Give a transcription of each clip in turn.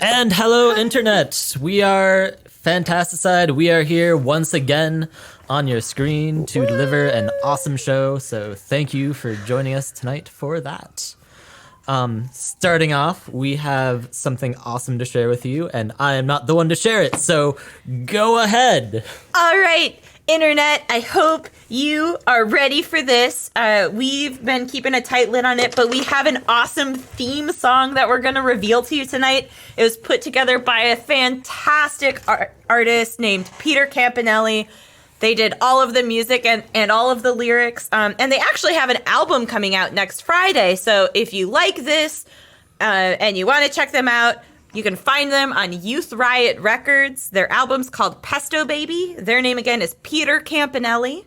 And hello, Internet. We are Fantasticide. We are here once again on your screen to deliver an awesome show. So thank you for joining us tonight for that. Starting off, we have something awesome to share with you, and I am not the one to share it. So go ahead. All right, Internet, I hope you are ready for this. We've been keeping a tight lid on it, but we have an awesome theme song that we're going to reveal to you tonight. It was put together by a fantastic artist named Peter Campanelli. They did all of the music and all of the lyrics, and they actually have an album coming out next Friday. So if you like this and you want to check them out, you can find them on Youth Riot Records. Their album's called Pesto Baby. Their name again is Peter Campanelli.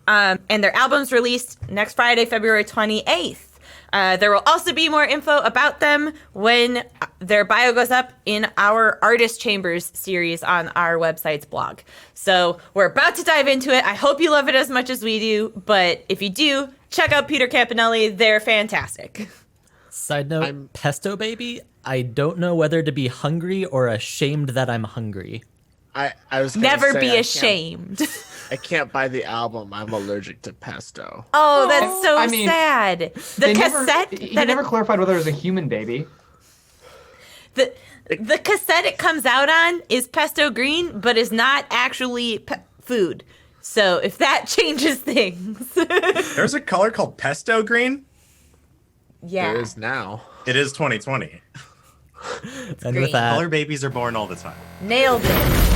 And their album's released next Friday, February 28th. There will also be more info about them when their bio goes up in our Artist Chambers series on our website's blog. So we're about to dive into it. I hope you love it as much as we do. But if you do, check out Peter Campanelli. They're fantastic. Side note, Pesto Baby, I don't know whether to be hungry or ashamed that I'm hungry. I was Never say, be ashamed. I can't buy the album. I'm allergic to pesto. Oh, that's so sad. The cassette. He never clarified whether it was a human baby. The cassette it comes out on is pesto green, but is not actually food. So if that changes things. There's a color called pesto green? Yeah. There is now. It is 2020. And with that, Color babies are born all the time. Nailed it.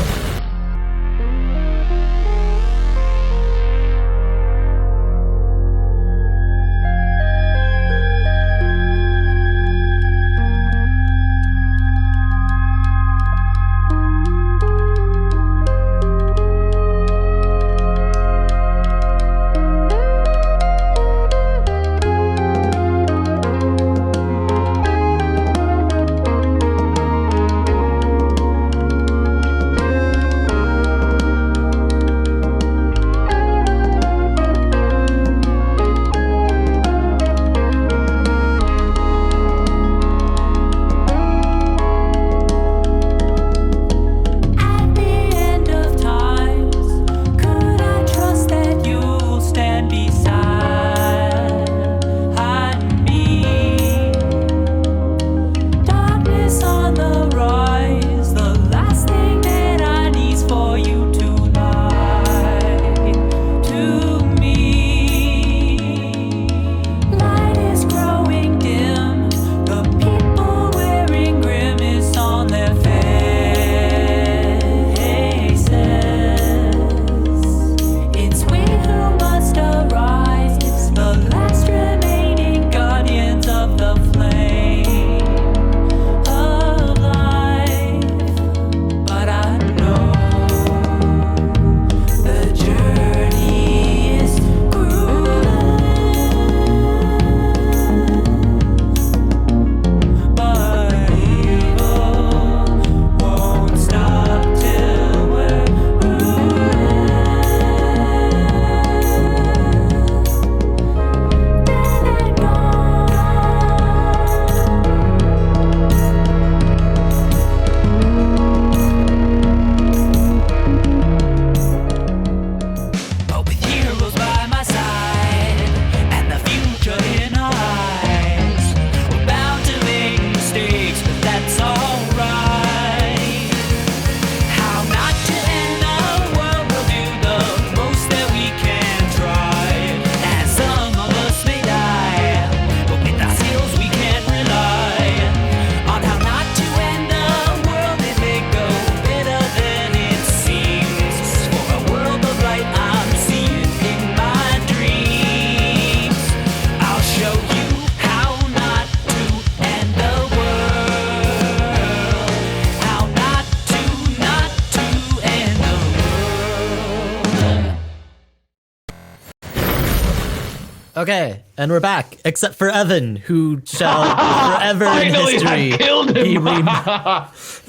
Okay, and we're back, except for Evan, who shall forever in history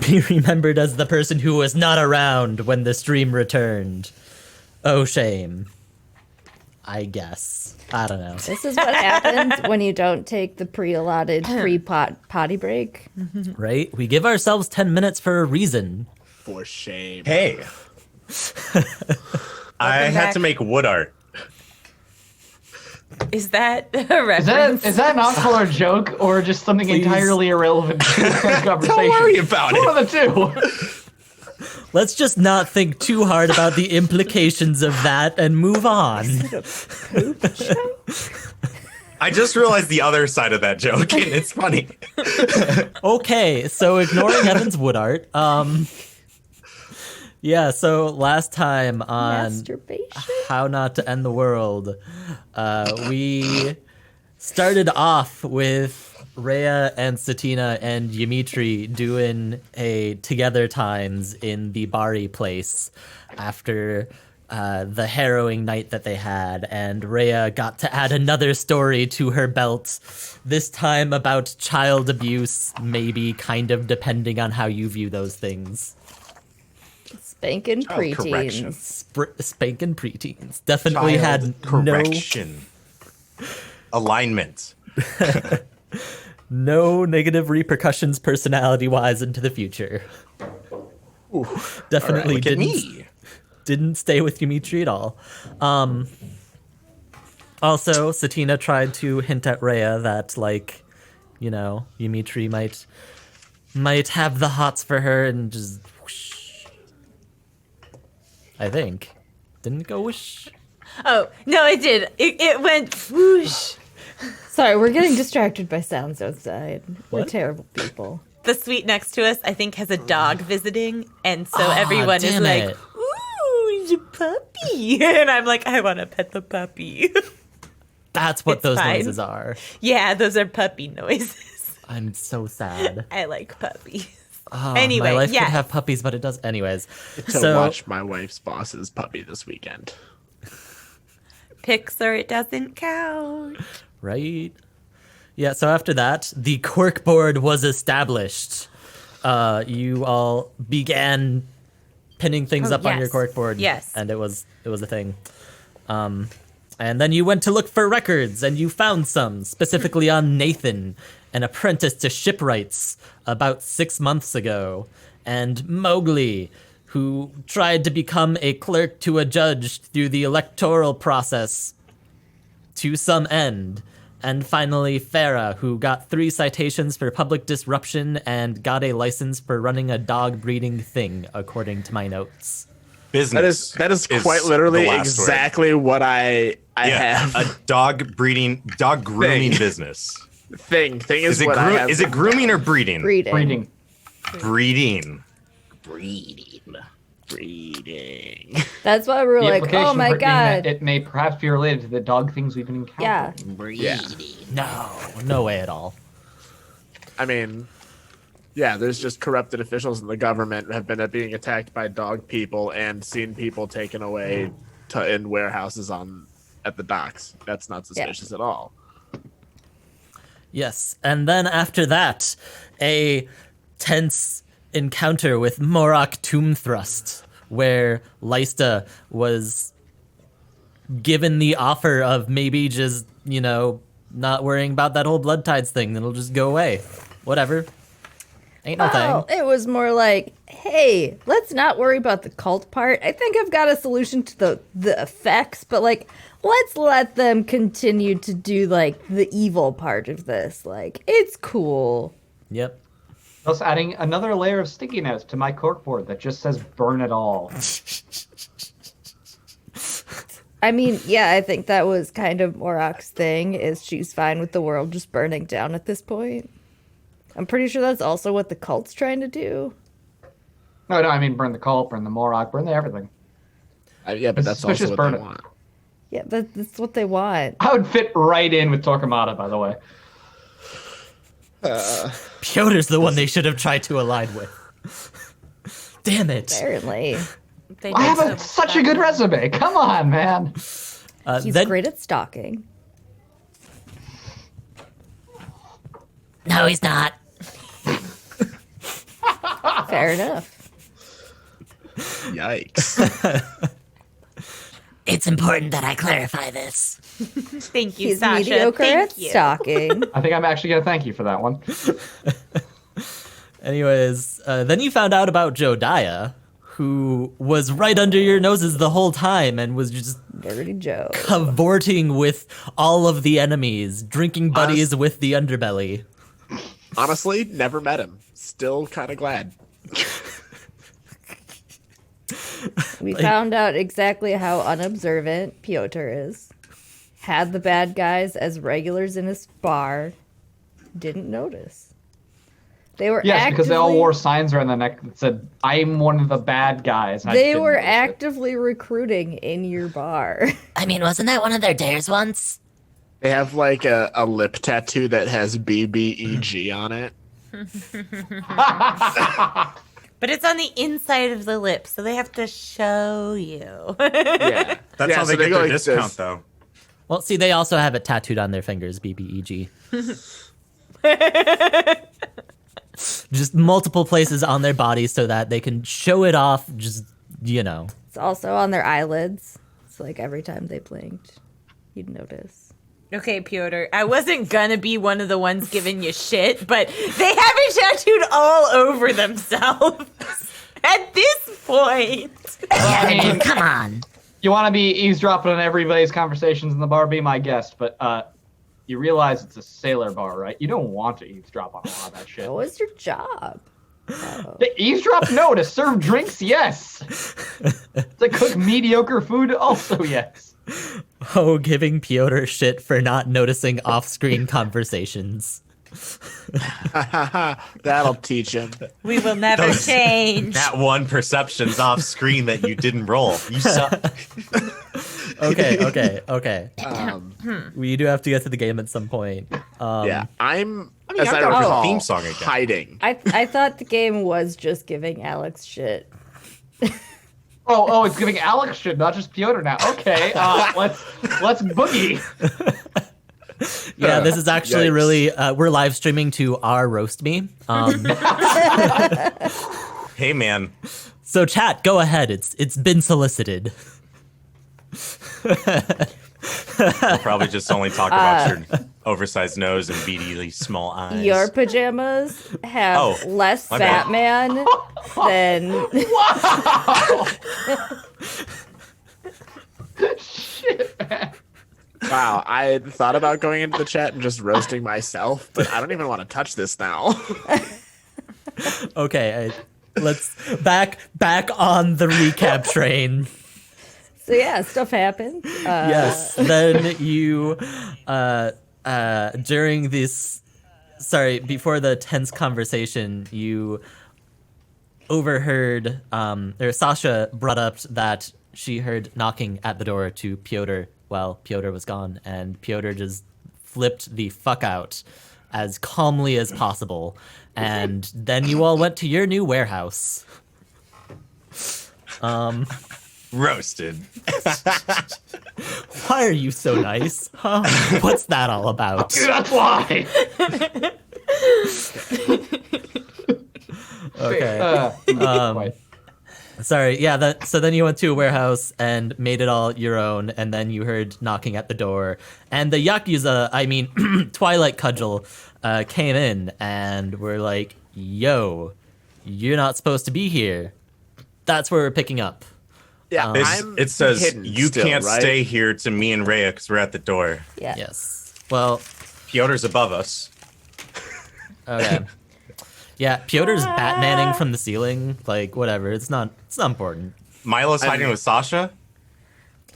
be remembered as the person who was not around when the stream returned. Oh, shame. I guess. I don't know. This is what happens when you don't take the pre-allotted potty break. Right? We give ourselves 10 minutes for a reason. For shame. Hey. I had back. to make wood art. Is that a reference? Is that an encore joke or just something Please. entirely irrelevant to the conversation? Don't worry about One it. of the two. Let's just not think too hard about the implications of that and move on. I just realized the other side of that joke, and it's funny. Okay, so ignoring Evan's wood art, yeah, so last time on Masturbation. How Not to End the World, we started off with Rhea and Satina and Dimitri doing a together times in the Bari place after the harrowing night that they had, and Rhea got to add another story to her belt, this time about child abuse, maybe, kind of, depending on how you view those things. Spanking Child correction. preteens. Spanking preteens. Definitely Child had correction. Alignment. no negative repercussions personality-wise into the future. Definitely Look at didn't me. didn't stay with Dimitri at all. Also, Satina tried to hint at Rhea that, like, you know, Dimitri might have the hots for her, and just whoosh. I think. Didn't it go whoosh? Oh, no, it did. It went whoosh. Sorry, we're getting distracted by sounds outside. We're What? terrible people. The suite next to us, I think, has a dog visiting, and so Ah, everyone is damn like, it. ooh, it's a puppy. And I'm like, I want to pet the puppy. That's what It's those fine. noises are. Yeah, those are puppy noises. I'm so sad. I like puppies. Oh, Anyway, my life yes. could have puppies, but it does. Anyways, To so watch my wife's boss's puppy this weekend. Pixar, it doesn't count. right, yeah. So after that, the corkboard was established. You all began pinning things Oh, up on your yes. corkboard. Yes. and it was a thing. And then you went to look for records, and you found some, specifically on Nathan, an apprentice to shipwrights about 6 months ago, and Mowgli, who tried to become a clerk to a judge through the electoral process to some end, and finally Farah, who got 3 citations for public disruption and got a license for running a dog breeding thing, according to my notes. Business. That is quite literally the last word. exactly what I Yeah, have. a dog grooming Thing. business. Thing is Is it what I have. is it grooming or breeding? Breeding. Breeding. Breeding. breeding? That's why we're The like, implication oh my being that god. it may perhaps be related to the dog things we've been Yeah. encountering. Yeah. No way at all. I mean, yeah, there's just corrupted officials in the government have been being attacked by dog people and seen people taken away in warehouses at the docks. That's not suspicious at all. Yes, and then after that, a tense encounter with Morak Tomb Thrust, where Lysta was given the offer of maybe just, you know, not worrying about that whole Blood Tides thing, it'll just go away. Whatever. Ain't no Well, thing. it was more like, hey, let's not worry about the cult part. I think I've got a solution to the effects, but like, let's let them continue to do like the evil part of this. Like, it's cool. Yep. Thus adding another layer of stickiness to my corkboard that just says burn it all. I mean, yeah, I think that was kind of Morak's thing, is she's fine with the world just burning down at this point. I'm pretty sure that's also what the cult's trying to do. No, I mean burn the cult, burn the Morok, burn the everything. Yeah, but that's Suspicious also what they burn it. want. Yeah, that's what they want. I would fit right in with Torquemada, by the way. Piotr's the one they should have tried to align with. Damn it. Apparently. They I did have so such a good resume. Come on, man. He's Then- great at stalking. No, he's not. Fair enough. Yikes. It's it's important that I clarify this. Thank you, He's Sasha. mediocre Thank at you. stalking. I think I'm actually gonna thank you for that one. Anyways, then you found out about Jodiah, who was right under your noses the whole time and was just Dirty Joe. cavorting with all of the enemies, drinking buddies with the underbelly. Honestly, never met him. Still kind of glad. We found out exactly how unobservant Piotr is. Had the bad guys as regulars in his bar. Didn't notice. They were Yes, because they all actively- wore signs around the neck that said, "I'm one of the bad guys." and I They didn't were notice it. actively recruiting in your bar. I mean, wasn't that one of their dares once? They have like a lip tattoo that has BBEG on it. But it's on the inside of the lip, so they have to show you. Yeah. That's Yeah, how they so get go their like discount, this. though. Well, see, they also have it tattooed on their fingers, BBEG. Just multiple places on their body so that they can show it off, just, you know. It's also on their eyelids. It's like every time they blinked, you'd notice. Okay, Piotr, I wasn't gonna be one of the ones giving you shit, but they have it tattooed all over themselves. At this point. I mean, Come on. you want to be eavesdropping on everybody's conversations in the bar, be my guest, but you realize it's a sailor bar, right? You don't want to eavesdrop on a lot of that shit. What was your job? To eavesdrop? No. To serve drinks? Yes. To cook mediocre food? Also yes. Oh, giving Piotr shit for not noticing off-screen conversations. That'll teach him. We will never Those- change. That one perception's off screen that you didn't roll. You suck. Okay. Um, We do have to get to the game at some point. yeah, as I've I got a recall, theme song again. hiding. I thought the game was just giving Alex shit. Oh, it's giving Alex shit, not just Piotr now. Okay, let's boogie. Yeah, this is actually Yikes. really, we're live streaming to our Roast Me. Hey, man. So chat, go ahead. It's been solicited. We'll probably just only talk about your oversized nose and beady small eyes. Your pajamas have Oh, less my fat bad. man than Shit, man. Wow, I thought about going into the chat and just roasting myself, but I don't even want to touch this now. Okay, let's back on the recap train. So yeah, stuff happened. Yes. Then you, during this, before the tense conversation, you overheard, or Sasha brought up that she heard knocking at the door to Piotr while Piotr was gone, and Piotr just flipped the fuck out as calmly as possible. And then you all went to your new warehouse. Roasted. Why are you so nice? Huh? What's that all about? That's why. Okay. Quite. Sorry. Yeah. So then you went to a warehouse and made it all your own, and then you heard knocking at the door, and the Yakuza, Twilight Cudgel, came in and were like, "Yo, you're not supposed to be here. That's where we're picking up." Yeah, It says, hidden you still, can't right? stay here to me and Rhea because we're at the door. Yeah. Yes. Well. Piotr's above us. Okay. Yeah, Piotr's Batmaning from the ceiling. Like, whatever. It's not important. Milo's hiding with Sasha?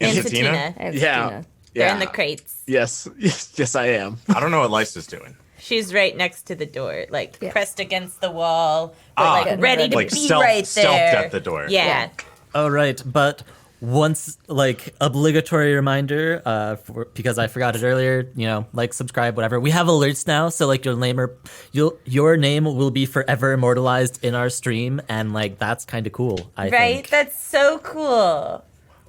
And Satina? Satina. And Yeah. Satina. They're Yeah. in the crates. Yes, yes, I am. I don't know what Lysa's doing. She's right next to the door, like Yeah. pressed against the wall, but Ah. like ready to Like be stealth- right there. stealthed at the door. Yeah. Oh, right. But once, obligatory reminder, because I forgot it earlier, subscribe, whatever. We have alerts now, so, your name will be forever immortalized in our stream, and, that's kind of cool, I Right? think. That's so cool.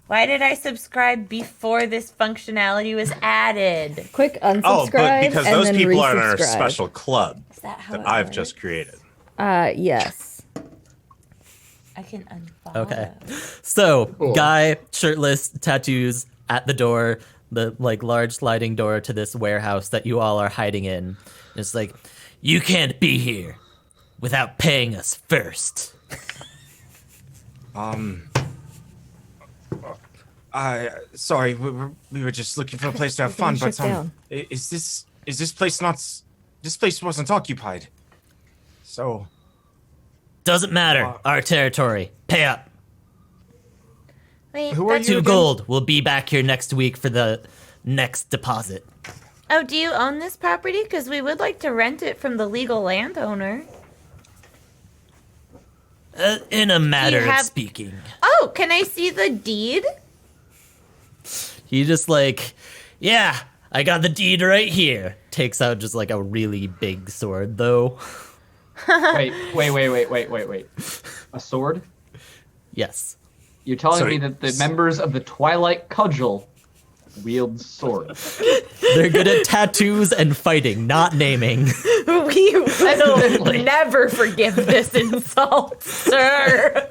Why did I subscribe before this functionality was added? Quick unsubscribe. Oh, but because and those then people are in our resubscribe. special club Is that how that it I've works? just created. Yes. I can unfollow. Okay. So, Cool. guy, shirtless, tattoos, at the door, the like large sliding door to this warehouse that you all are hiding in. It's like, you can't be here without paying us first. Sorry, we were just looking for a place to have fun, Shut but down. is this place not? This place wasn't occupied. So Doesn't matter. Our territory. Pay up. Wait, Who are that's- you 2 again? gold. We'll be back here next week for the next deposit. Oh, do you own this property? Because we would like to rent it from the legal landowner. In a matter of have- speaking. Oh, can I see the deed? He just like, yeah, I got the deed right here. Takes out just like a really big sword, though. Wait. A sword? Yes. You're telling Sorry. me that the members of the Twilight Cudgel wield swords? They're good at tattoos and fighting, not naming. We will never forgive this insult, sir.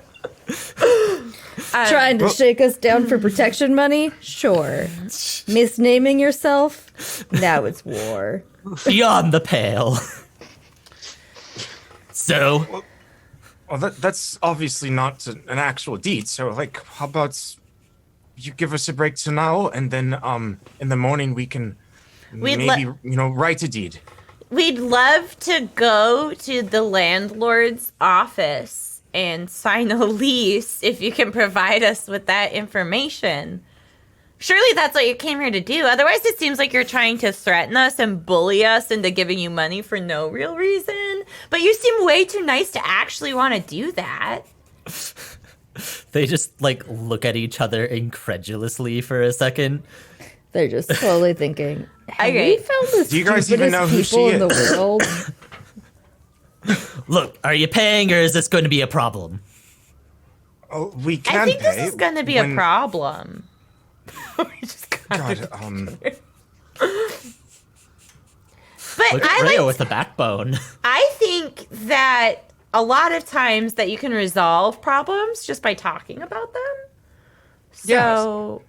Trying to shake us down for protection money? Sure. Misnaming yourself? Now it's war. Beyond the pale. So, Well, that's obviously not an actual deed. So, like, how about you give us a break to now, and then in the morning we can We'd maybe write a deed. We'd love to go to the landlord's office and sign a lease if you can provide us with that information. Surely that's what you came here to do. Otherwise, it seems like you're trying to threaten us and bully us into giving you money for no real reason. But you seem way too nice to actually want to do that. they just like look at each other incredulously for a second. They're just slowly thinking, have Okay. we found the Do you guys even know who people she in the is? world? Look, are you paying or is this going to be a problem? Oh, we can I think pay. this is going to be a when- problem. We just got- God, But Look at I Rhea like with a backbone. I think that a lot of times that you can resolve problems just by talking about them. So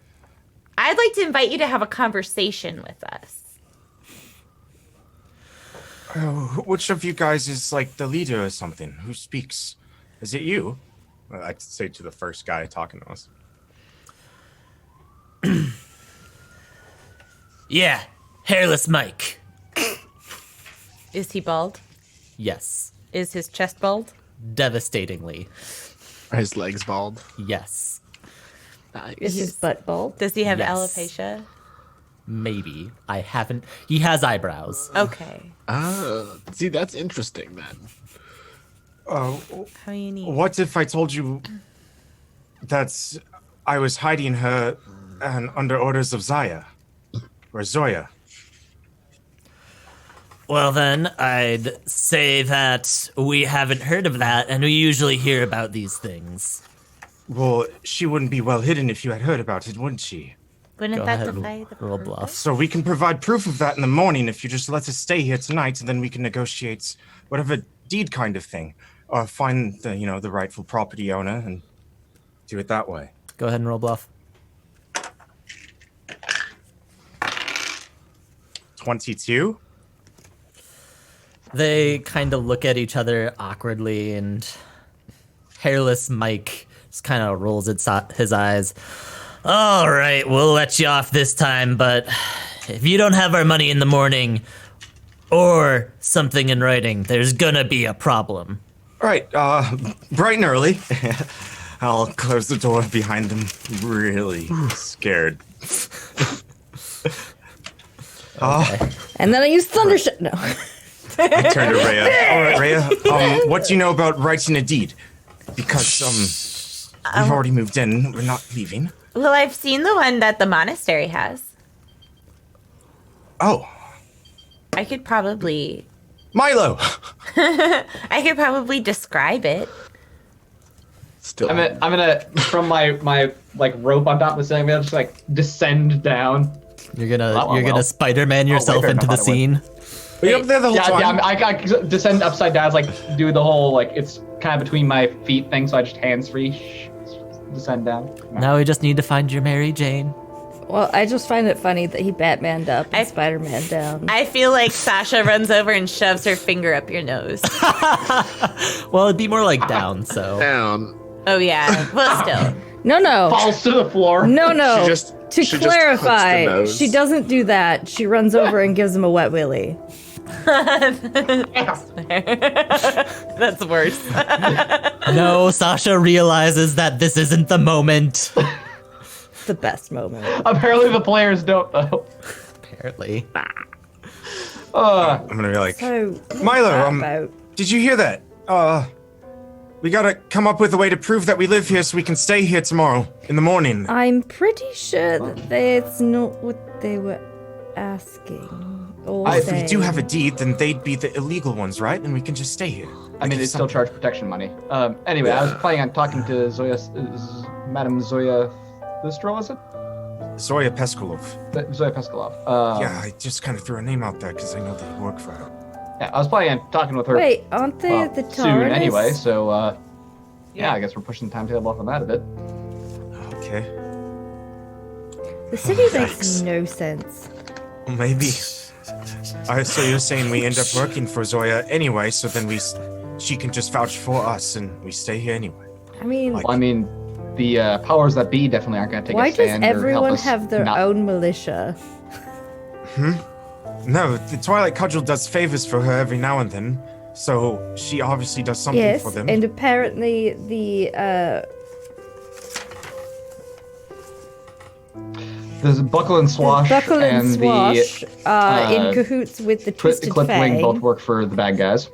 I'd like to invite you to have a conversation with us. which of you guys is like the leader or something? Who speaks? Is it you? I'd say to the first guy talking to us. Yeah, hairless Mike. Is he bald? Yes, Is his chest bald? devastatingly. Are his legs bald? Yes, Is his butt bald? Does he have Yes. alopecia? maybe. I haven't. He has eyebrows. Okay. See, that's interesting then. How unique. What if I told you that I was hiding her and under orders of Zaya or Zoya? Well, then, I'd say that we haven't heard of that, and we usually hear about these things. Well, she wouldn't be well hidden if you had heard about it, wouldn't she? Wouldn't Go that ahead, defy the roll purpose? bluff. So we can provide proof of that in the morning if you just let us stay here tonight, and then we can negotiate whatever deed kind of thing, or find the the rightful property owner and do it that way. Go ahead and roll bluff. 22. They kind of look at each other awkwardly, and hairless Mike just kind of rolls his eyes. All right, we'll let you off this time, but if you don't have our money in the morning or something in writing, there's gonna be a problem. All right, bright and early. I'll close the door behind them, really scared. And then I use Thundershot. No. I turn to Rhea. All right, Rhea, what do you know about writing a deed? Because, we've already moved in. We're not leaving. Well, I've seen the one that the monastery has. Oh, I could probably Milo! describe it. Still, I'm gonna from my like rope on top of the ceiling, I'm gonna just like descend down. You're gonna Well. Spider-Man yourself fair into the enough, I scene. Were you up there the whole Yeah, time? I descend upside down, like do the whole like it's kind of between my feet thing, so I just hands free descend down. Now we just need to find your Mary Jane. Well, I just find it funny that he Batmaned up and Spider-Man down. I feel like Sasha runs over and shoves her finger up your nose. Well, it'd be more like down, so. Down. Oh yeah, well still. No. Falls to the floor. No. She just hooks the clarify, nose. she doesn't do that. She runs over and gives him a wet willy. That's worse. No, Sasha realizes that this isn't the moment. The best moment. Apparently the players don't though. Apparently. I'm gonna be like, So, Milo, about did you hear that? We gotta come up with a way to prove that we live here so we can stay here tomorrow in the morning. I'm pretty sure that that's not what they were asking. Or If we saying. do have a deed, then they'd be the illegal ones, right? And we can just stay here. I mean, they still charge protection money. Anyway, I was planning on talking to Madame Zoya Listro, was it? Zoya Peskolov. Zoya Peskolov. Yeah, I just kind of threw a name out there because I know they work for her. Yeah, I was planning on talking with her. Wait, aren't they at the soon Taurus? anyway, so yeah, I guess we're pushing the timetable off on that a bit. Okay. The city Thanks. makes no sense. Well, maybe. So you're saying we end up working for Zoya anyway, so then she can just vouch for us and we stay here anyway. I mean, Like- Well, I mean, the powers that be definitely aren't going to take why a stand does or help everyone us have their not- own militia? No, the Twilight Cudgel does favors for her every now and then, so she obviously does something Yes, for them. and apparently There's Buckle and Swash Buckle and Swash are in uh, cahoots with the Twisted Clip Fang. Wing both work for the bad guys.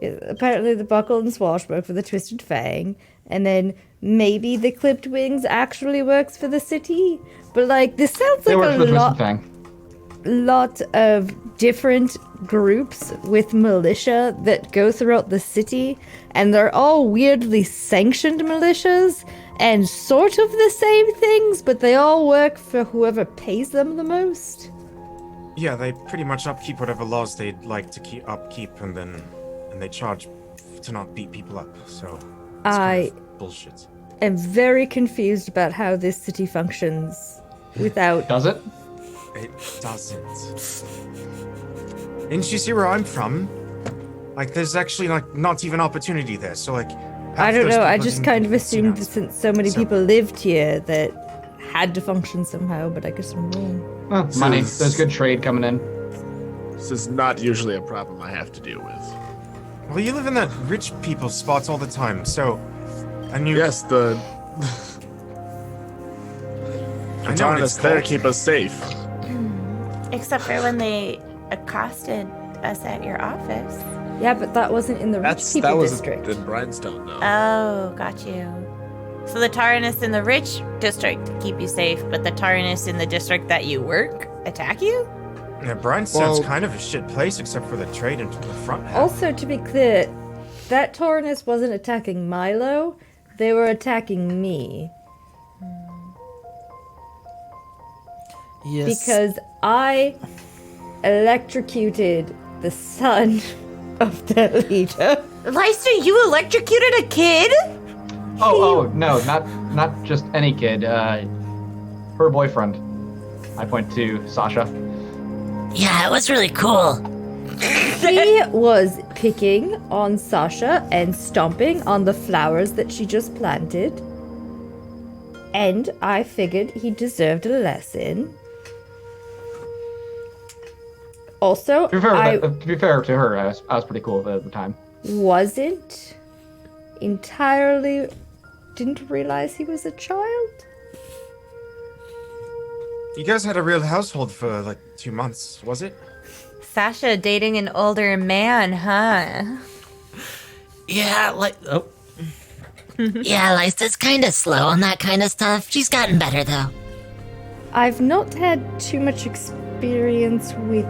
Apparently, the Buckle and Swash work for the Twisted Fang, and then maybe the Clipped Wings actually works for the city. But like, this sounds They like work for a the Twisted Fang. lot of different groups with militia that go throughout the city, and they're all weirdly sanctioned militias and sort of the same things, but they all work for whoever pays them the most. Yeah, they pretty much upkeep whatever laws they'd like to upkeep, and they charge to not beat people up. So it's kind of bullshit. I'm very confused about how this city functions without. Does it? It doesn't. Didn't you see where I'm from? Like, there's actually like not even opportunity there. So like, I don't know. I just didn't kind of even see assumed that. that since so many people lived here that had to function somehow, but I guess I'm wrong. Money. is- There's good trade coming in. This is not usually a problem I have to deal with. Well, you live in that rich people's spots all the time, so. And you. Yes, the I know telling it's us there cold. keep us safe. Except for when they accosted us at your office. Yeah, but that wasn't in the rich That people was district. in Brimstone though. Oh, got you. So the Taurinus in the rich district keep you safe, but the Taurinus in the district that you work attack you? Yeah, Bryanstone's Well- kind of a shit place except for the trade into the front half. Also, to be clear, that Taurus wasn't attacking Milo, they were attacking me. Yes. Because I electrocuted the son of their leader. Leicester, you electrocuted a kid? Oh no, not just any kid. Her boyfriend. I point to Sasha. Yeah, it was really cool. He was picking on Sasha and stomping on the flowers that she just planted. And I figured he deserved a lesson. Also, To be fair, I to be fair to her, I was pretty cool at the time. wasn't entirely didn't realize he was a child. You guys had a real household for like 2 months, was it? Sasha dating an older man, huh? Yeah, like oh, Yeah, Lysa's kind of slow on that kind of stuff. She's gotten better, though. I've not had too much experience with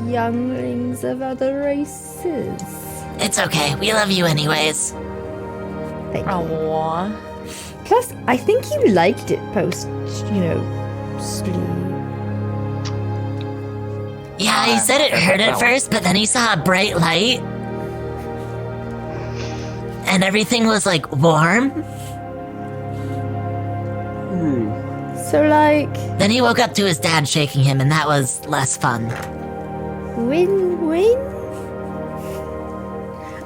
younglings of other races. It's okay. We love you anyways. Thank you. Aww. Plus, I think you liked it post, sleep. Yeah, he said it hurt at first, but then he saw a bright light. And everything was like warm. So, like, Then he woke up to his dad shaking him, and that was less fun. win-win?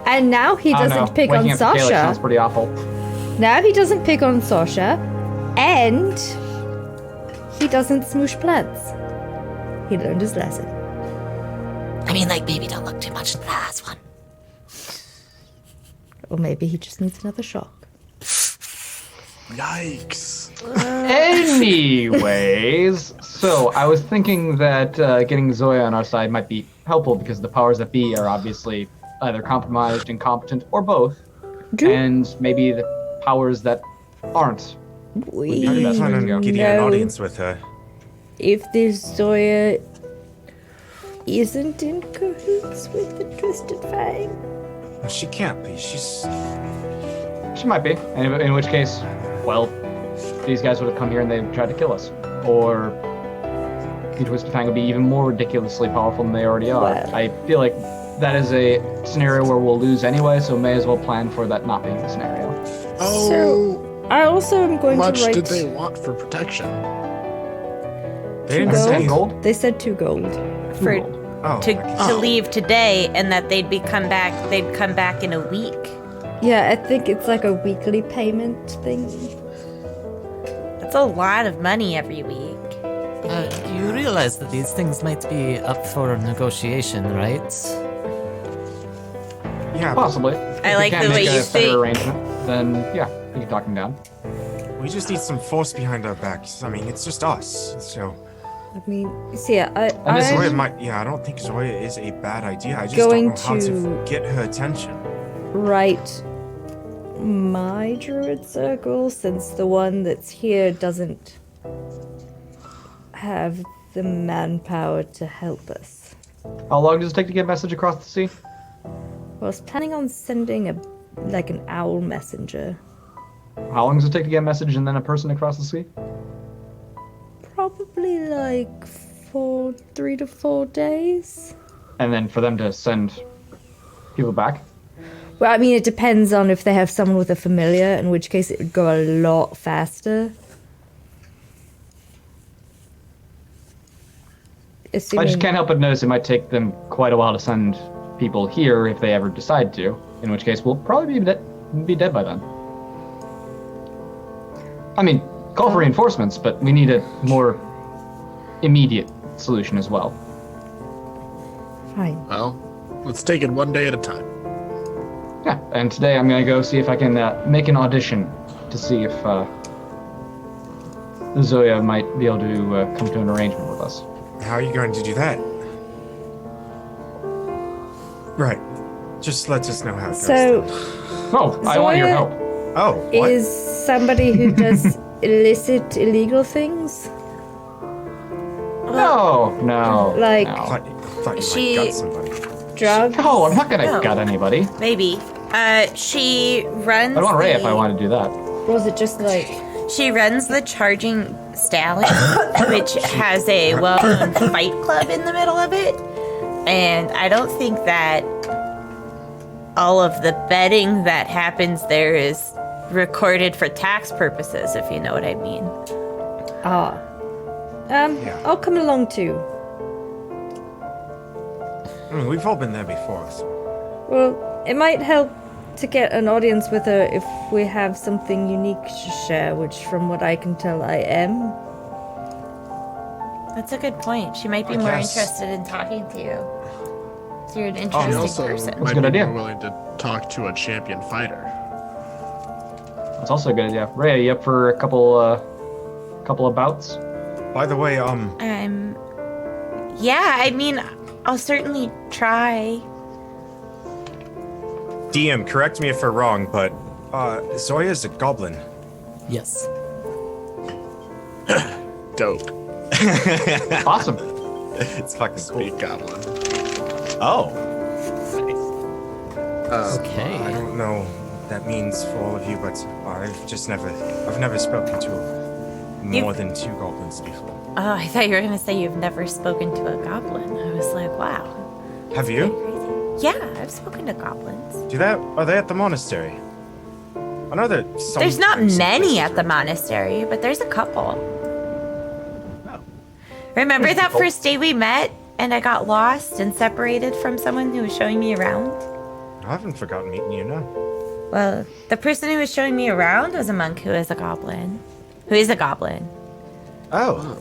And now he I don't doesn't know. pick Waking on up to Kayla Sasha. sounds pretty awful. Now he doesn't pick on Sasha. And he doesn't smoosh plants. He learned his lesson. I mean, like, maybe don't look too much into the last one. Or maybe he just needs another shock. Yikes. Anyways, so I was thinking that getting Zoya on our side might be helpful because the powers that be are obviously either compromised, incompetent, or both. And maybe the powers that aren't. We How do you Trying to know. get an audience with her. If this Zoya isn't in cahoots with the Twisted Fang. She can't be. She's. She might be. And in which case, well, these guys would have come here and they'd tried to kill us. Or the Twisted Fang would be even more ridiculously powerful than they already are. Well. I feel like that is a scenario where we'll lose anyway, so may as well plan for that not being the scenario. Oh, So, I also am going much to write... did they want for protection? They didn't Gold? say. 10 gold? They said 2 gold. For Oh, to I guess- to leave today, and that they'd come back in a week. Yeah, I think it's like a weekly payment thing. That's a lot of money every week. You realize that these things might be up for negotiation, right? Yeah, Possibly. I like the way you better think. arrangement, then yeah, we can talk them down. we just need some force behind our backs. I mean, it's just us. So, I mean, see, And this Zoya I'm might. Yeah, I don't think Zoya is a bad idea. I just Going don't know how to- to get her attention. write my druid circle since the one that's here doesn't have the manpower to help us. How long does it take to get a message across the sea? I was planning on sending an owl messenger. How long does it take to get a message and then a person across the sea? Probably like 3 to 4 days. And then for them to send people back? Well, I mean, it depends on if they have someone with a familiar, in which case it would go a lot faster. I Assuming, just can't help but notice it might take them quite a while to send people here if they ever decide to. In which case, we'll probably be dead by then. I mean, call for reinforcements, but we need a more immediate solution as well. Fine. Well, let's take it one day at a time. Yeah, and today I'm gonna go see if I can make an audition to see if Zoya might be able to come to an arrangement with us. How are you going to do that? Right. Just let us know how it goes. So, Oh, I want your Zoya- help. Oh, what? is somebody who does illicit, illegal things? No. Like- I no. thought you She- might gut somebody. Drugs? No, I'm not gonna No. gut anybody. Maybe. She runs. I'd want Ray if the- I wanted to do that. Or was it just like... She runs the Charging Stallion, which has a well-known fight club in the middle of it. And I don't think that all of the betting that happens there is recorded for tax purposes, if you know what I mean. Ah. Yeah. I'll come along too. I mean, we've all been there before. So. Well, it might help to get an audience with her if we have something unique to share, which from what I can tell I am. That's a good point. She might be I more guess. interested in talking to you. So you're an She interesting also person. might a good be idea. more willing to talk to a champion fighter. That's also a good idea. Ray, are you up for a couple of bouts? By the way, Yeah, I mean, I'll certainly try. DM, correct me if we're wrong, but Zoya's a goblin. Yes. Dope. Awesome. It's fucking cool. Speak goblin. Oh. I Okay. don't know what that means for all of you, but I've never spoken to more than 2 goblins before. Oh, I thought you were gonna say you've never spoken to a goblin. I was like, wow. Have Pretty you? crazy. Yeah, I've spoken to goblins. Are they at the monastery? I know that There's not some many places at the are- monastery, but there's a couple. Remember that first day we met and I got lost and separated from someone who was showing me around? I haven't forgotten meeting you, no. Well, the person who was showing me around was a monk who is a goblin. Who is a goblin. Oh.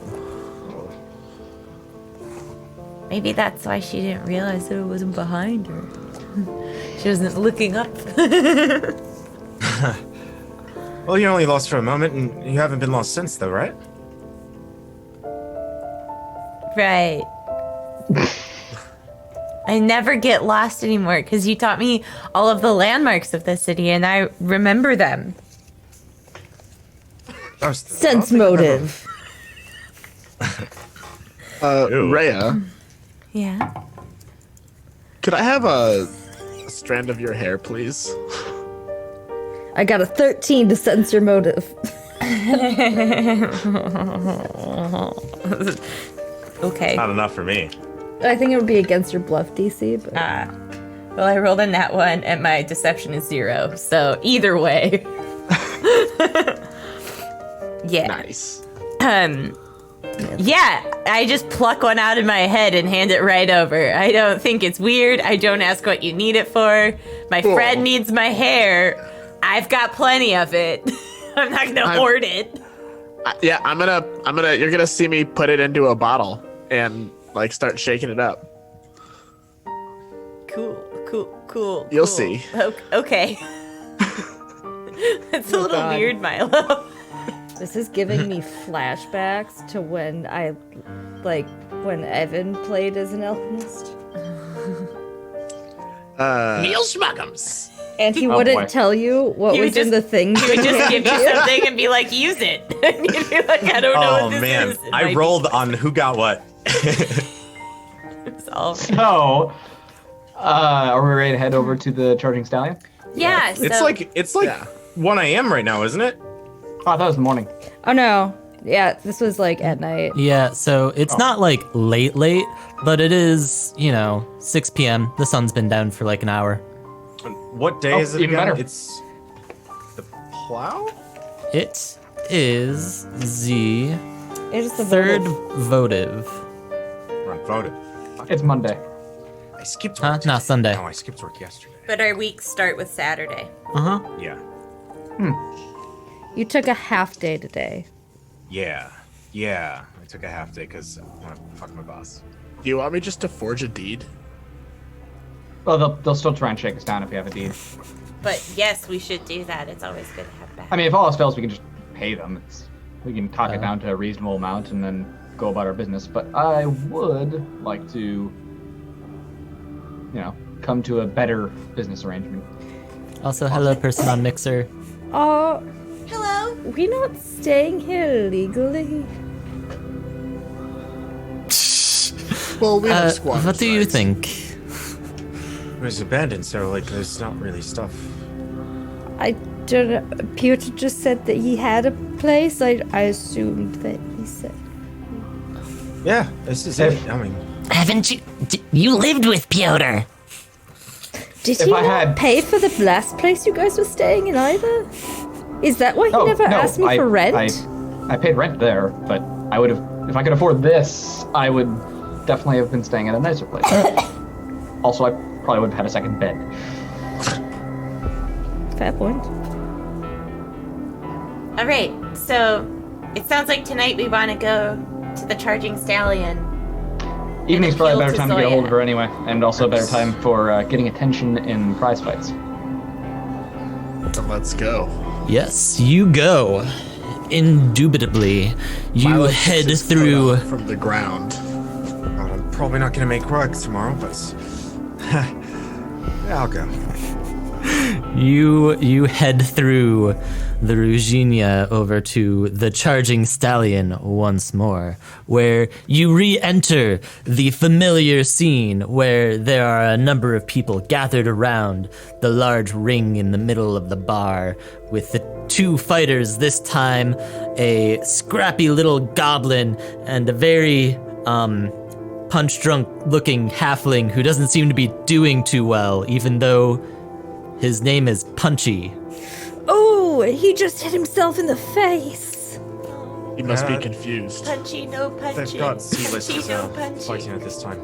Maybe that's why she didn't realize that it wasn't behind her. She wasn't looking up. Well, you only lost for a moment, and you haven't been lost since, though, right? Right. I never get lost anymore because you taught me all of the landmarks of the city and I remember them. Sense motive. Rhea, Yeah. could I have a strand of your hair, please? I got a 13 to sense your motive. Okay. Not enough for me. I think it would be against your bluff DC, but Well, I rolled a nat 1 and my deception is 0. So either way. Yeah. Nice. Yeah, I just pluck one out of my head and hand it right over. I don't think it's weird. I don't ask what you need it for. My friend needs my hair. I've got plenty of it. I'm not gonna hoard it. Yeah, I'm gonna. You're gonna see me put it into a bottle and like start shaking it up. Cool. You'll see. Okay. That's a little God. weird, Milo. this is giving me flashbacks to when when Evan played as an alchemist. Neil Schmuckums. And he Oh, wouldn't boy. tell you what He would was in just- the thing. He would just give you something and be like, use it. And you'd be like, I don't know Oh what this man, is. It I might rolled on who got what. be solved. So, are we ready to head over to the Charging Stallion? Yeah, so It's like 1 a.m. right now, isn't it? Oh, I thought it was the morning. Oh no. Yeah, this was like at night. Yeah, so it's not like late, but it is, 6 p.m. The sun's been down for like an hour. What day Oh, is it even again? better. It's the plow? It is the It is the third votive. votive. We're on votive. It's Monday. I skipped Huh? work. No, today. Sunday. No, I skipped work yesterday. but our weeks start with Saturday. Uh-huh. Yeah. You took a half day today. Yeah. I took a half day because I want to fuck my boss. Do you want me just to forge a deed? Well, they'll still try and shake us down if we have a deed. But yes, we should do that. It's always good to have back. I mean, if all else fails, we can just pay them. We can talk it down to a reasonable amount and then go about our business. But I would like to, come to a better business arrangement. Also, hello, person on Mixer. Oh, Hello. we not staying here legally? Well, we have squatters' What do you rights. think? It was abandoned, so there's not really stuff. I don't know. Piotr just said that he had a place. I assumed that he said. Yeah, this is it. I mean, Haven't you? You lived with Piotr. Did If he I not had- pay for the last place you guys were staying in either? Is that why he Oh, never no, asked me for rent? I paid rent there, but I would have, if I could afford this, I would definitely have been staying at a nicer place. Also, I probably would have had a second bed. Fair point. All right. So it sounds like tonight we want to go to the Charging Stallion. Evening's probably a appeal better to time to get a Zoya. hold of her anyway, and also a better time for getting attention in prize fights. Then let's go. Yes, you go. Indubitably, you Milo head picks his through. foot up from the ground. God, I'm probably not gonna make work tomorrow, but yeah, I'll go. You head through the Ruginia over to the Charging Stallion once more, where you re-enter the familiar scene where there are a number of people gathered around the large ring in the middle of the bar, with the two fighters this time, a scrappy little goblin and a very punch-drunk looking halfling who doesn't seem to be doing too well, even though his name is Punchy. Oh, he just hit himself in the face. He must be confused. Punchy, no punchy. They've got C-list Punchy, no punchy. fighting at this time.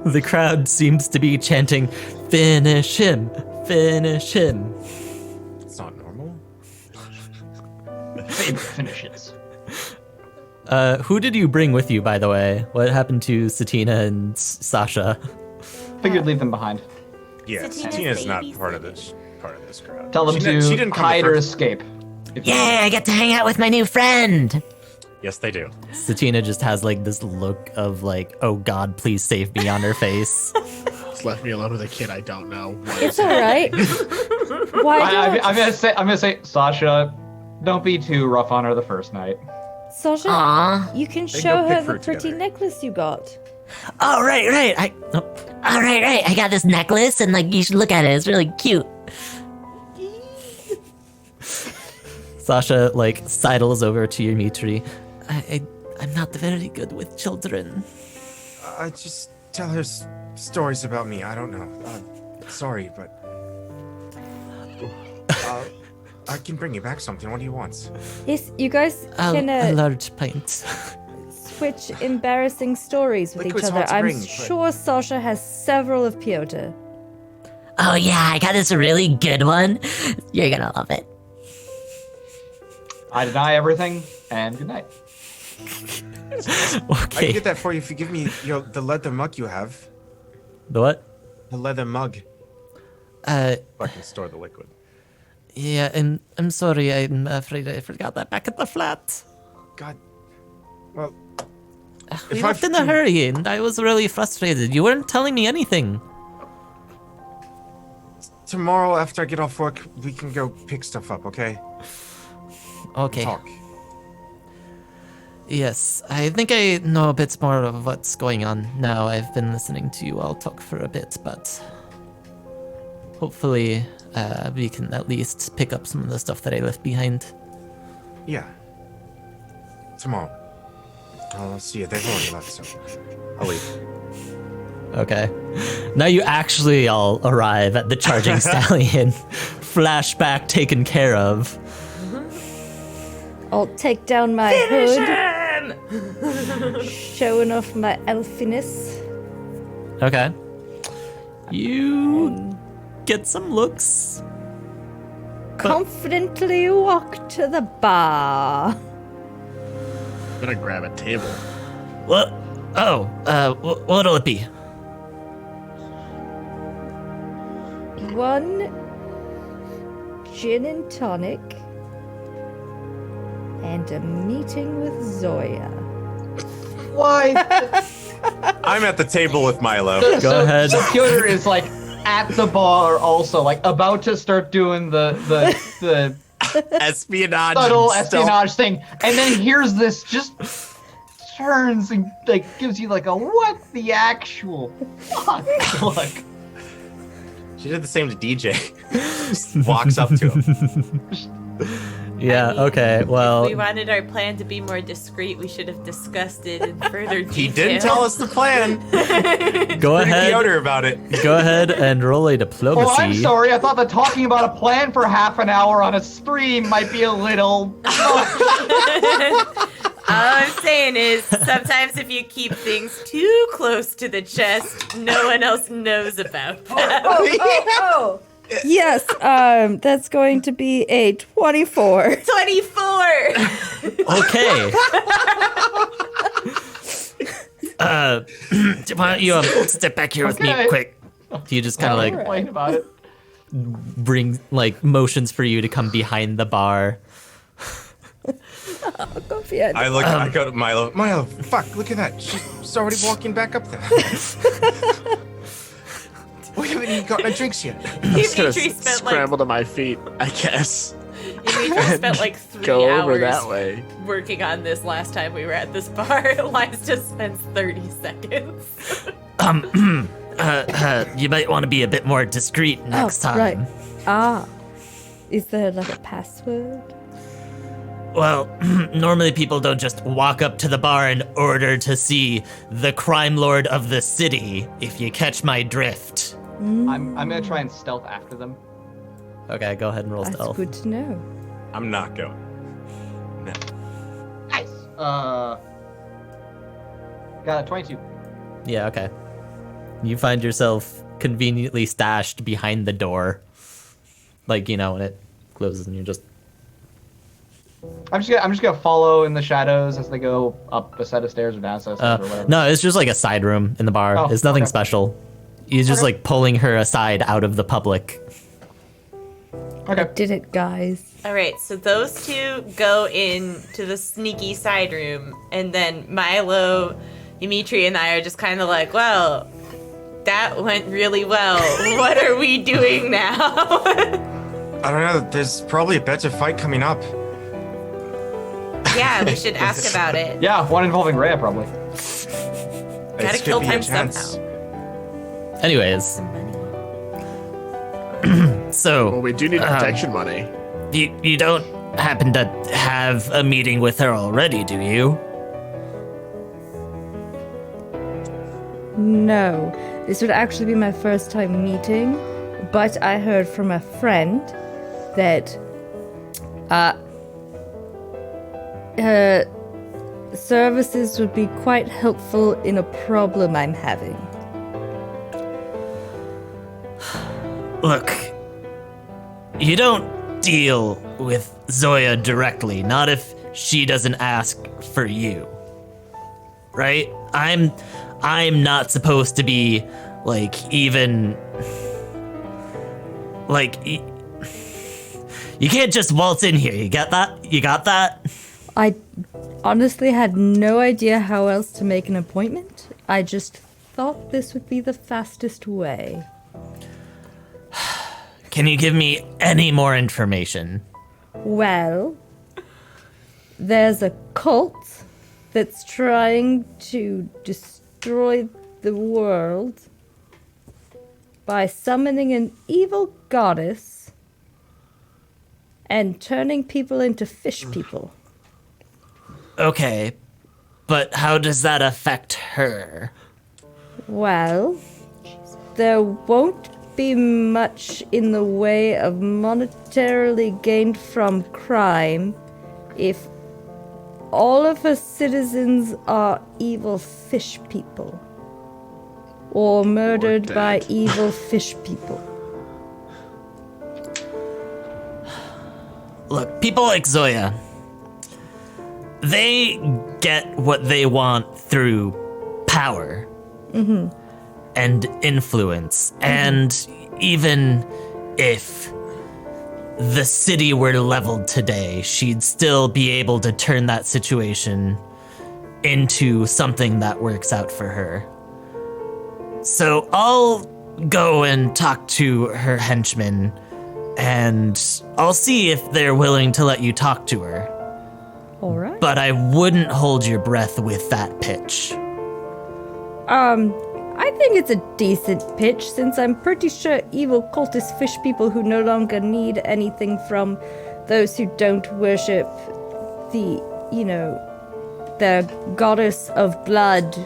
The crowd seems to be chanting, "Finish him! Finish him!" It's not normal. Favorite finishes. Who did you bring with you, by the way? What happened to Satina and Sasha? Figured leave them behind. Yeah, Satina's Tina's not baby's part of this crowd. Tell them she to didn't come hide or first. escape. If you Yeah, I get to hang out with my new friend. Yes, they do. Satina just has like this look of like, "Oh God, please save me" on her face. Just left me alone with a kid I don't know. It's all right. Why don't I'm gonna say, Sasha, don't be too rough on her the first night. Sasha? Aw. You can They show go pick her the fruit pretty together. necklace you got. Oh, right. All right. I got this necklace, and like you should look at it. It's really cute. Sasha like sidles over to your Mitri. I'm not very good with children. I just tell her stories about me. I don't know. Sorry, but I can bring you back something. What do you want? Yes, you guys A can large pint. switch embarrassing stories with Liquid's each other. hard to I'm bring, but- sure Sasha has several of Piotr. Oh yeah, I got this really good one. You're gonna love it. I deny everything, and good night. I Okay. can get that for you if you give me the leather mug you have. The what? The leather mug. Uh, I can store the liquid. yeah, I'm sorry. I'm afraid I forgot that back at the flat. God. Well, We If left I in a can- hurry, and I was really frustrated. You weren't telling me anything. tomorrow after I get off work, we can go pick stuff up, okay? Okay. Talk. Yes, I think I know a bit more of what's going on now. I've been listening to you all talk for a bit, but hopefully we can at least pick up some of the stuff that I left behind. Yeah. Tomorrow. I'll see you. They've already left, so I'll leave. Okay. Now you actually all arrive at the Charging Stallion. Flashback taken care of. I'll take down my hood, showing off my elfiness. Okay. You get some looks. Confidently walk to the bar. I'm gonna grab a table. What? Oh, what'll it be? One gin and tonic, and a meeting with Zoya. Why? I'm at the table with Milo. Go ahead. So Piotr is like at the bar, also like about to start doing the Espionage. subtle and stealth. espionage thing, and then here's this just turns and like gives you like a what the actual fuck look. She did the same to DJ. Just walks up to him. Yeah, okay, well, We wanted our plan to be more discreet. We should have discussed it in further detail. He didn't tell us the plan. go Pretty ahead. Piotr about it. Go ahead and roll a diplomacy. Oh, I'm sorry. I thought that talking about a plan for half an hour on a stream might be a little. All I'm saying is, sometimes if you keep things too close to the chest, no one else knows about them. Yes, that's going to be a 24. 24! Okay. Why don't you step back here with me Okay. quick? He just kind of like Complain about it. brings like motions for you to come behind the bar. Coffee. I go to Milo. Milo, fuck, look at that. She's already walking back up there. We haven't even gotten our drinks yet. I'm just gonna Dimitri spent scramble to my feet, I guess. Dimitri spent like 3 Go hours over that way. working on this last time we were at this bar. Elias just spends 30 seconds. You might want to be a bit more discreet next time. Right. Ah. Is there like a password? Well, normally people don't just walk up to the bar in order to see the crime lord of the city, if you catch my drift. I'm gonna try and stealth after them. Okay, go ahead and roll That's stealth. good to know. I'm not going. No. Nice. Got a 22. Yeah, okay. You find yourself conveniently stashed behind the door. Like, you know, when it closes and you're just... I'm just gonna follow in the shadows as they go up a set of stairs or down a set of stairs or whatever. No, it's just like a side room in the bar. Oh, It's nothing okay. special. He's just like pulling her aside out of the public. Okay. Did it, guys? All right, so those two go into the sneaky side room, and then Milo, Dimitri, and I are just kind of like, well, that went really well. What are we doing now? I don't know. There's probably a better fight coming up. Yeah, we should ask about it. Yeah, one involving Rhea probably. Gotta This kill could be a time chance. somehow. Anyways, so... Well, we do need protection money. You don't happen to have a meeting with her already, do you? No. This would actually be my first time meeting, but I heard from a friend that her services would be quite helpful in a problem I'm having. Look, you don't deal with Zoya directly, not if she doesn't ask for you. Right? I'm not supposed to be like even like you can't just waltz in here. You get that? You got that? I honestly had no idea how else to make an appointment. I just thought this would be the fastest way. Can you give me any more information? Well, there's a cult that's trying to destroy the world by summoning an evil goddess and turning people into fish people. Okay, but how does that affect her? Well, there won't be much in the way of monetarily gained from crime if all of her citizens are evil fish people or murdered by evil fish people. Look, people like Zoya, they get what they want through power and influence. And even if the city were leveled today, she'd still be able to turn that situation into something that works out for her. So I'll go and talk to her henchmen, and I'll see if they're willing to let you talk to her. All right. But I wouldn't hold your breath with that pitch. I think it's a decent pitch since I'm pretty sure evil cultist fish people who no longer need anything from those who don't worship the, the goddess of blood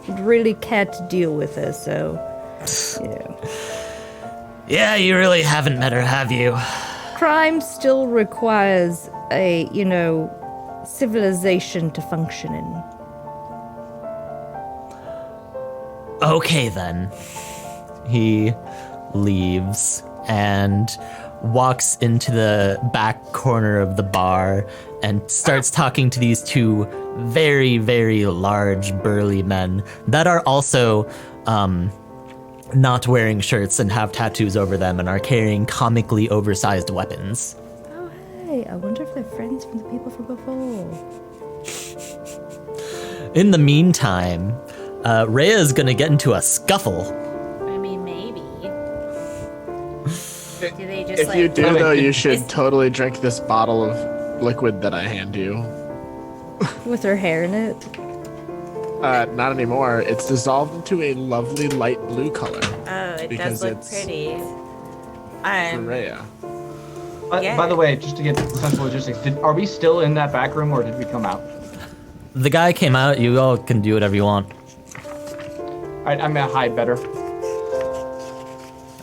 would really care to deal with her, so, Yeah, you really haven't met her, have you? Crime still requires a, civilization to function in. Okay, then. He leaves and walks into the back corner of the bar and starts talking to these two very, very large, burly men that are also not wearing shirts and have tattoos over them and are carrying comically oversized weapons. Hey, say, I wonder if they're friends from the people from before. In the meantime, Rhea is gonna get into a scuffle. I mean, maybe. Do they just If you do, though, you should totally drink this bottle of liquid that I hand you. With her hair in it. Not anymore. It's dissolved into a lovely light blue color. Oh, it because does look it's pretty. for Rhea. Yeah. By the way, just to get central logistics, are we still in that back room or did we come out? The guy came out. You all can do whatever you want. I'm gonna hide better.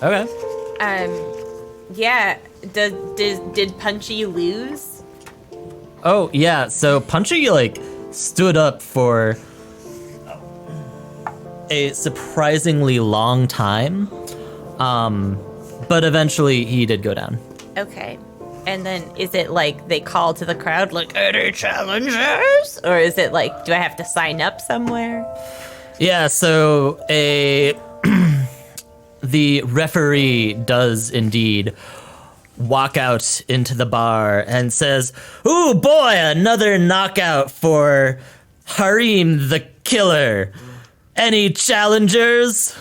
Okay. Yeah. Did Punchy lose? Oh yeah. So Punchy like stood up for a surprisingly long time, but eventually he did go down. Okay. And then is it like they call to the crowd like any challengers? Or is it like do I have to sign up somewhere? Yeah, so the referee does indeed walk out into the bar and says, "Ooh boy, another knockout for Harim the Killer. Any challengers?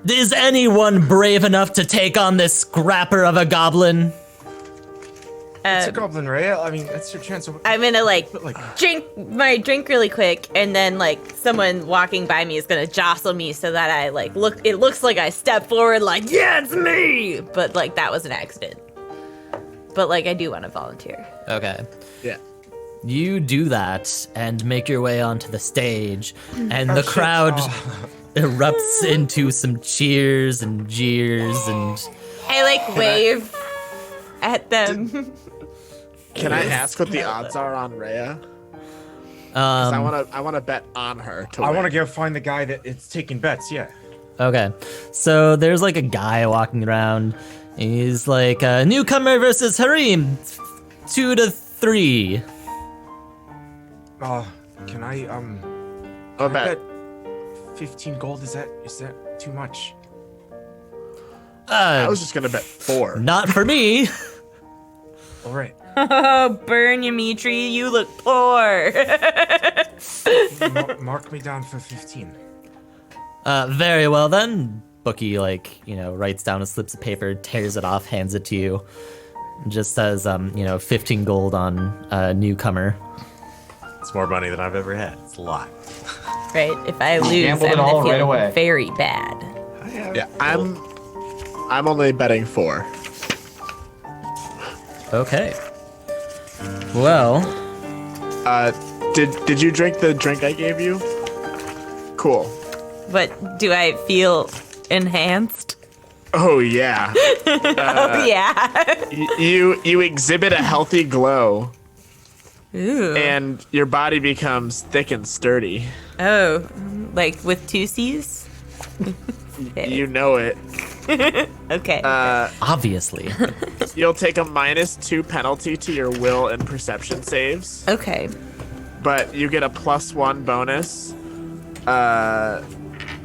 Is anyone brave enough to take on this scrapper of a goblin?" It's a goblin, Rhea. I mean, that's your chance. I'm gonna like But, like- drink my drink really quick, and then like someone walking by me is gonna jostle me so that I like look. It looks like I step forward, like yeah, it's me. But like that was an accident. But like I do want to volunteer. Okay. Yeah. You do that and make your way onto the stage, and the crowd erupts into some cheers and jeers and I like wave at them. Can I ask what the odds are on Rhea? 'Cause I wanna bet on her. I want to go find the guy that it's taking bets. Yeah. Okay, so there's like a guy walking around. He's like, newcomer versus Harim, 2-3. Can I I'll I bet. 15 gold? Is that too much? I was just gonna bet 4. Not for me. All right. Oh, burn Ymitri, you look poor. Mark me down for 15. Very well then. Bookie writes down slips of paper, tears it off, hands it to you. Just says 15 gold on newcomer. It's more money than I've ever had. It's a lot. Right, if I lose, Gambled I'm it gonna all feel right away. very bad. Yeah, I'm only betting 4. Okay. Well, Did you drink the drink I gave you? Cool. But do I feel enhanced? Oh yeah. Oh yeah. You exhibit a healthy glow, Ooh. and your body becomes thick and sturdy. Oh, like with 2 C's? You know it. Okay. obviously. You'll take a -2 penalty to your will and perception saves, Okay. but you get a +1 bonus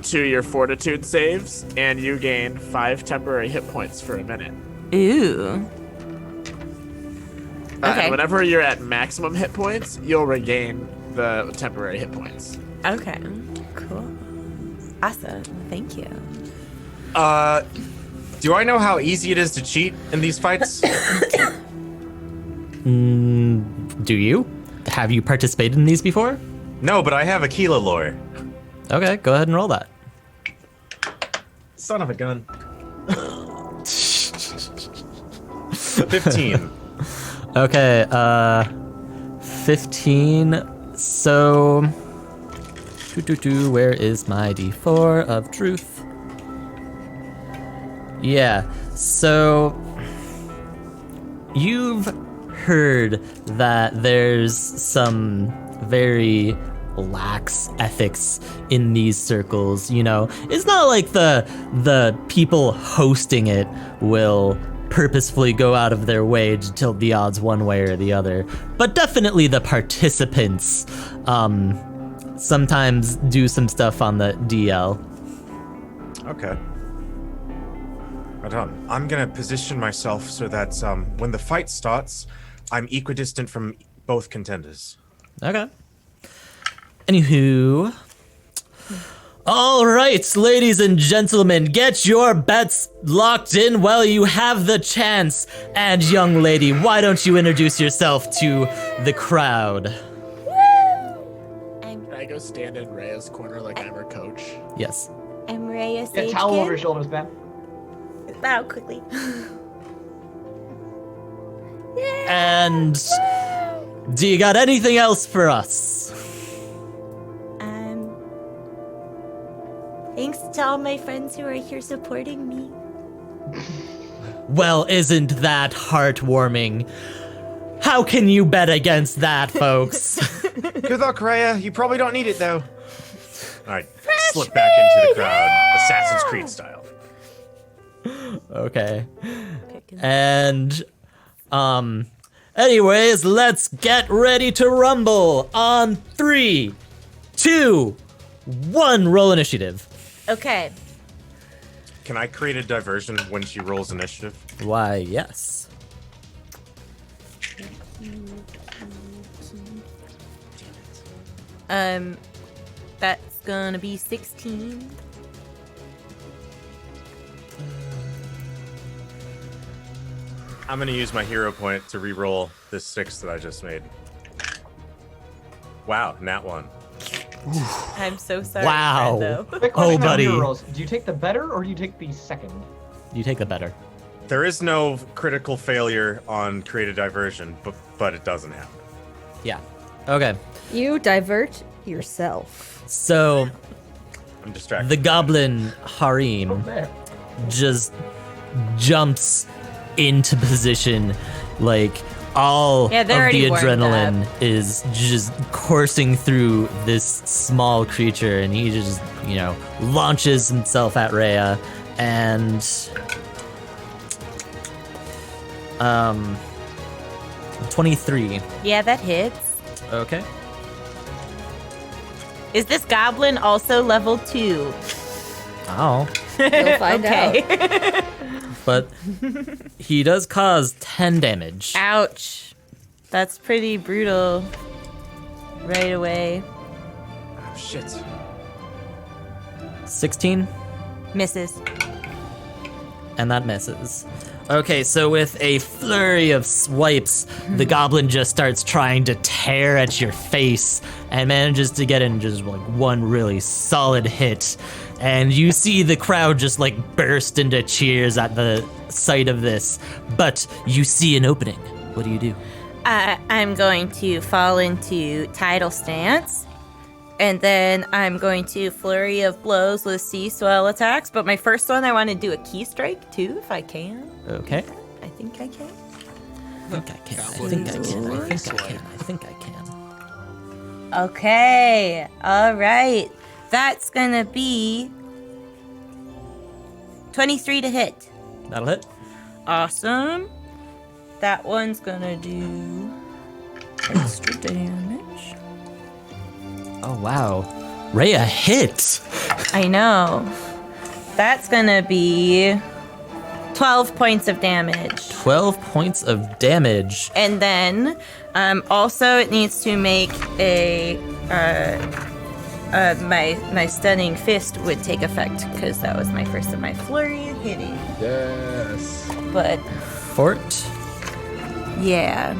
to your fortitude saves, and you gain 5 temporary hit points for a minute. Ooh. Okay. And whenever you're at maximum hit points, you'll regain the temporary hit points. Okay. Cool. Awesome. Thank you. Do I know how easy it is to cheat in these fights? Do you? Have you participated in these before? No, but I have a Kilo lore. Okay, go ahead and roll that. Son of a gun. 15. Okay, 15. So, where is my D4 of truth? Yeah, so you've heard that there's some very lax ethics in these circles, It's not like the people hosting it will purposefully go out of their way to tilt the odds one way or the other, but definitely the participants sometimes do some stuff on the DL. Okay. But I'm gonna position myself so that when the fight starts, I'm equidistant from both contenders. Okay. Anywho. All right, ladies and gentlemen, get your bets locked in while you have the chance. And young lady, why don't you introduce yourself to the crowd? Can I go stand in Rhea's corner like I'm her coach? Yes. I'm Rhea Get a towel over your shoulders, man. Bow quickly. And do you got anything else for us? Thanks to all my friends who are here supporting me. Well, isn't that heartwarming? How can you bet against that, folks? Good luck, Rhea. You probably don't need it, though. All right, slip back into the crowd, Assassin's Creed style. Okay. And, anyways, let's get ready to rumble on 3, 2, 1, roll initiative. Okay. Can I create a diversion when she rolls initiative? Why, yes. That's gonna be 16. I'm gonna use my hero point to re-roll this 6 that I just made. Wow, nat 1. I'm so sorry. Wow. Brando. Quick question on buddy. hero rolls. Do you take the better or do you take the second? You take the better. There is no critical failure on create a diversion, but it doesn't happen. Yeah. Okay. You divert yourself. So, I'm distracted. the goblin harem There. just jumps into position, like all Yeah, of they're the already warmed adrenaline is just coursing through this small creature, and he just, launches himself at Rhea, and 23. Yeah, that hits. Okay. Is this goblin also level 2? Oh. You'll find out. Okay. But he does cause 10 damage. Ouch. That's pretty brutal. Right away. Oh, shit. 16. Misses. And that misses. Okay, so with a flurry of swipes, the goblin just starts trying to tear at your face and manages to get in just like one really solid hit. And you see the crowd just like burst into cheers at the sight of this, but you see an opening. What do you do? I'm going to fall into tidal stance. And then I'm going to flurry of blows with sea swell attacks. But my first one, I want to do a key strike too, if I can. Okay. I think I can. I think I can. I think I can. I think I can. I think I can. Okay. All right. That's going to be 23 to hit. That'll hit. Awesome. That one's going to do extra damage. Oh, wow. Rhea hit. I know. That's going to be 12 points of damage. 12 points of damage. And then also it needs to make a my stunning fist would take effect because that was my first of my flurry of hitting. Yes. But Fort. yeah,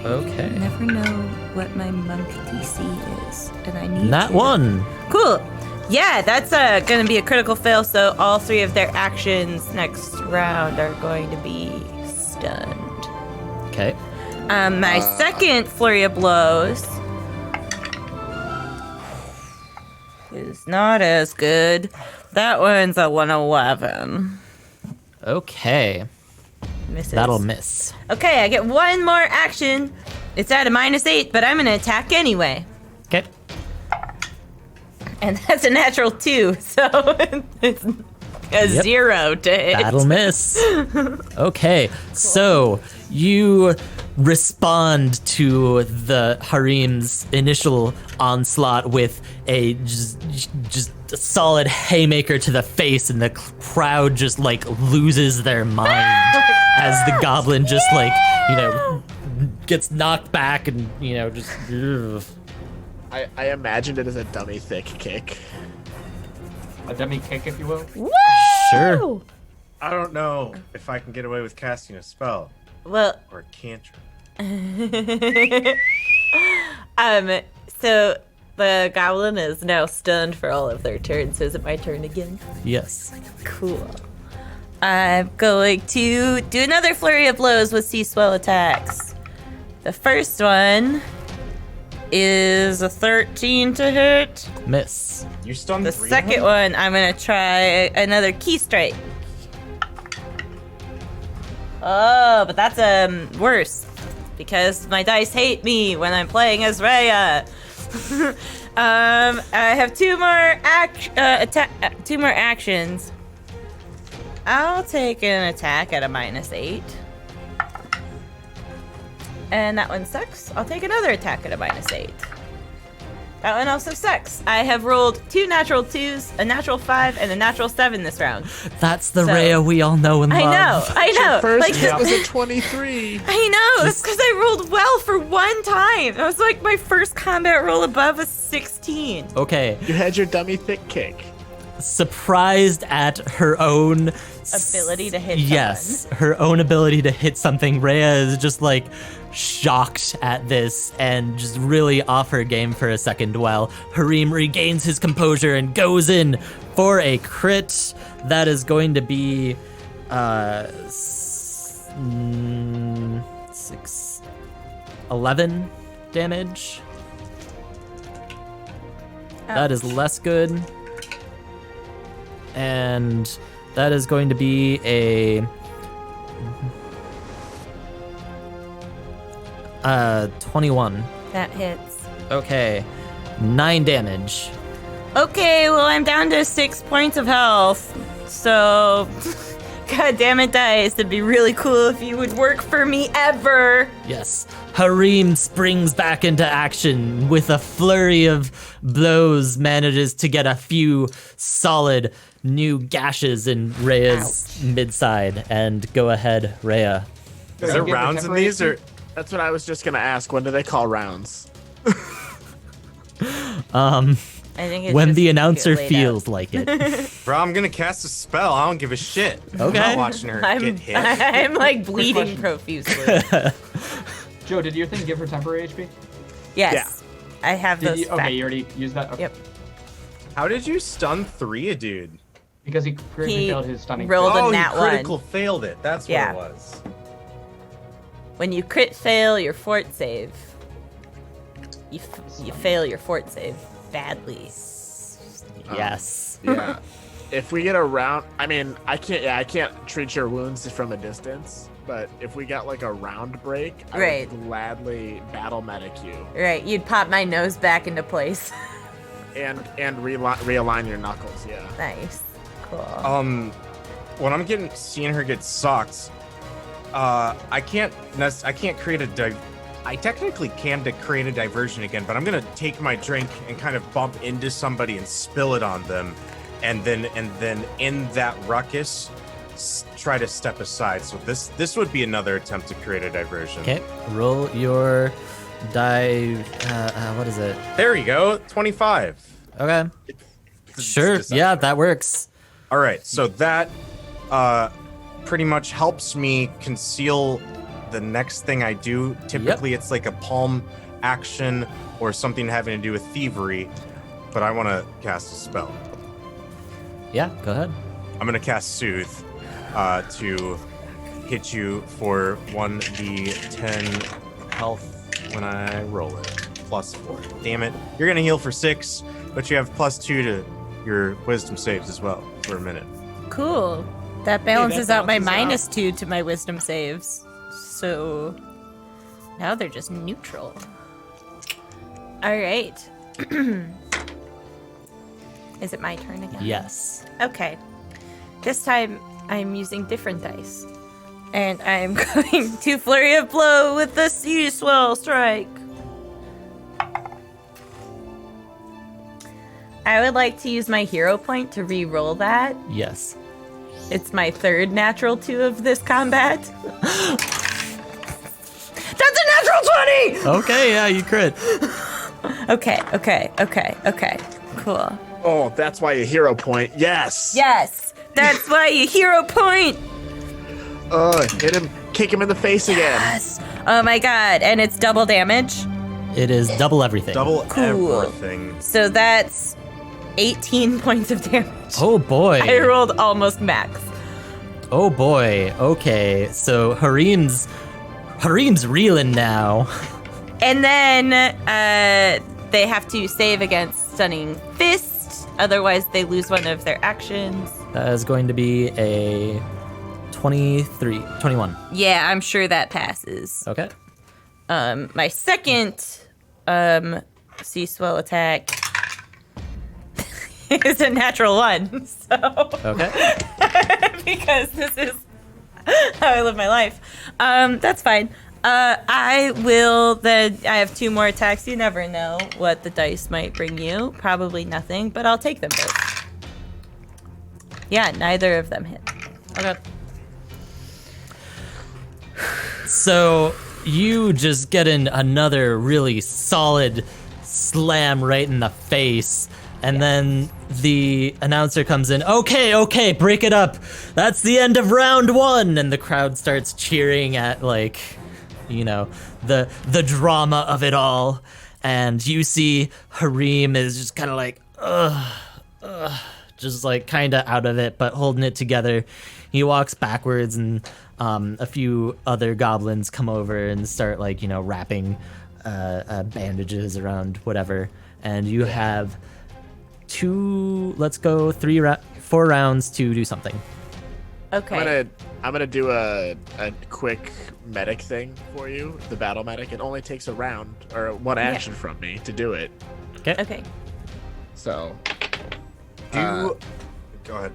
Okay. never know what my monk DC is, and I need That to. one. Cool. Yeah, that's gonna be a critical fail. So all 3 of their actions next round are going to be stunned. Okay. My second flurry of blows is not as good. That one's a 111. Okay. Misses. That'll miss. Okay, I get one more action. It's at a -8, but I'm gonna attack anyway. Okay. And that's a natural 2, so it's a 0 to hit. That'll miss. Okay. So you respond to the harem's initial onslaught with a just a solid haymaker to the face, and the crowd just like loses their mind as the goblin just like gets knocked back and, just... ugh. I imagined it as a dummy thick kick. A dummy kick, if you will. Woo! Sure. I don't know if I can get away with casting a spell Well, or a cantrip. so the goblin is now stunned for all of their turns. So is it my turn again? Yes. Cool. I'm going to do another flurry of blows with sea swell attacks. The first one is a 13 to hit. Miss. You stunned The 3 of second them? one, I'm gonna try another key strike. Oh, but that's worse because my dice hate me when I'm playing as Rhea. I have two more actions. I'll take an attack at a -8. And that one sucks. I'll take another attack at a -8. That one also sucks. I have rolled 2 natural 2s, a natural 5, and a natural 7 this round. That's the So- Rhea we all know and love. I know. First Like, hit was a 23. I know. It's because I rolled well for one time. That was like my first combat roll above a 16. Okay. You had your dummy thick kick. Surprised at her own Ability to hit Yes, her own ability to hit something. Rhea is just like shocked at this and just really off her game for a second while Harim regains his composure and goes in for a crit. That is going to be 11 damage. That is less good. And that is going to be a 21. That hits. Okay, 9 damage. Okay, well, I'm down to 6 points of health. So, god damn it, dice. It'd be really cool if you would work for me ever. Yes, Harim springs back into action with a flurry of blows, manages to get a few solid new gashes in Rhea's midside. And go ahead, Rhea. Is there rounds in these, or That's what I was just gonna ask. When do they call rounds? I think it's When just the get announcer laid feels out. like it. bro? I'm gonna cast a spell. I don't give a shit. I'm Okay. not watching her get hit. I'm like bleeding question. profusely. Joe, did your thing give her temporary HP? Yes. I have Did those you? Okay, back. you already used that? Okay. Yep. How did you stun 3 a dude? Because he critically He failed his stunning. rolled Oh, a nat you one. critical failed it. That's what Yeah. it was. When you crit fail your fort save, you fail your fort save badly. Yes. Yeah. If we get a round, I mean, I can't treat your wounds from a distance. But if we got like a round break, I Right. would gladly battle medic you Right, you'd pop my nose back into place. and realign your knuckles. Yeah. Nice. Cool. When I'm seeing her get sucked, I can't create I technically can to create a diversion again, but I'm gonna take my drink and kind of bump into somebody and spill it on them, and then in that ruckus, try to step aside. So this would be another attempt to create a diversion. Okay, roll your die. What is it? There you go, 25. Okay. Sure. Just- Yeah, that works. All right, so that pretty much helps me conceal the next thing I do. Typically, it's like a palm action or something having to do with thievery, but I want to cast a spell. Yeah, go ahead. I'm going to cast Soothe to hit you for 1d10 health when I roll it. +4. Damn it. You're going to heal for 6, but you have +2 to your wisdom saves as well for a minute. Cool. That balances out my balances -2 to my wisdom saves. So now they're just neutral. All right. Is it my turn again? Yes. Okay. This time I'm using different dice. And I'm going to flurry of blow with the sea swell strike. I would like to use my hero point to re-roll that. Yes. It's my third natural 2 of this combat. That's a Natural 20! Okay, yeah, you crit. Okay. Cool. Oh, that's why a hero point. Yes. Yes, that's why you hero point. Hit him. Kick him in the face again. Yes. Oh my god, and it's double damage. It is double everything. Double Cool. everything. So that's 18 points of damage. Oh boy. I rolled almost max. Oh boy. Okay, so Harim's reeling now. And then they have to save against Stunning Fist. Otherwise, they lose one of their actions. That is going to be a 21. Yeah, I'm sure that passes. Okay. My second sea swell attack is a natural 1. So Okay. because this is how I live my life. That's fine. I have 2 more attacks. You never know what the dice might bring you. Probably nothing, but I'll take them both. Yeah, neither of them hit. Okay. So you just get in another really solid slam right in the face. And then the announcer comes in. Okay, break it up. That's the end of round 1. And the crowd starts cheering at, like, you know, the drama of it all. And you see Harim is just kind of like, just like kind of out of it, but holding it together. He walks backwards, and a few other goblins come over and start, like, you know, wrapping bandages around whatever. And you have 4 rounds to do something. Okay. I'm gonna do a quick medic thing for you. The battle medic. It only takes a round or 1 action from me to do it. Okay. So. Go ahead.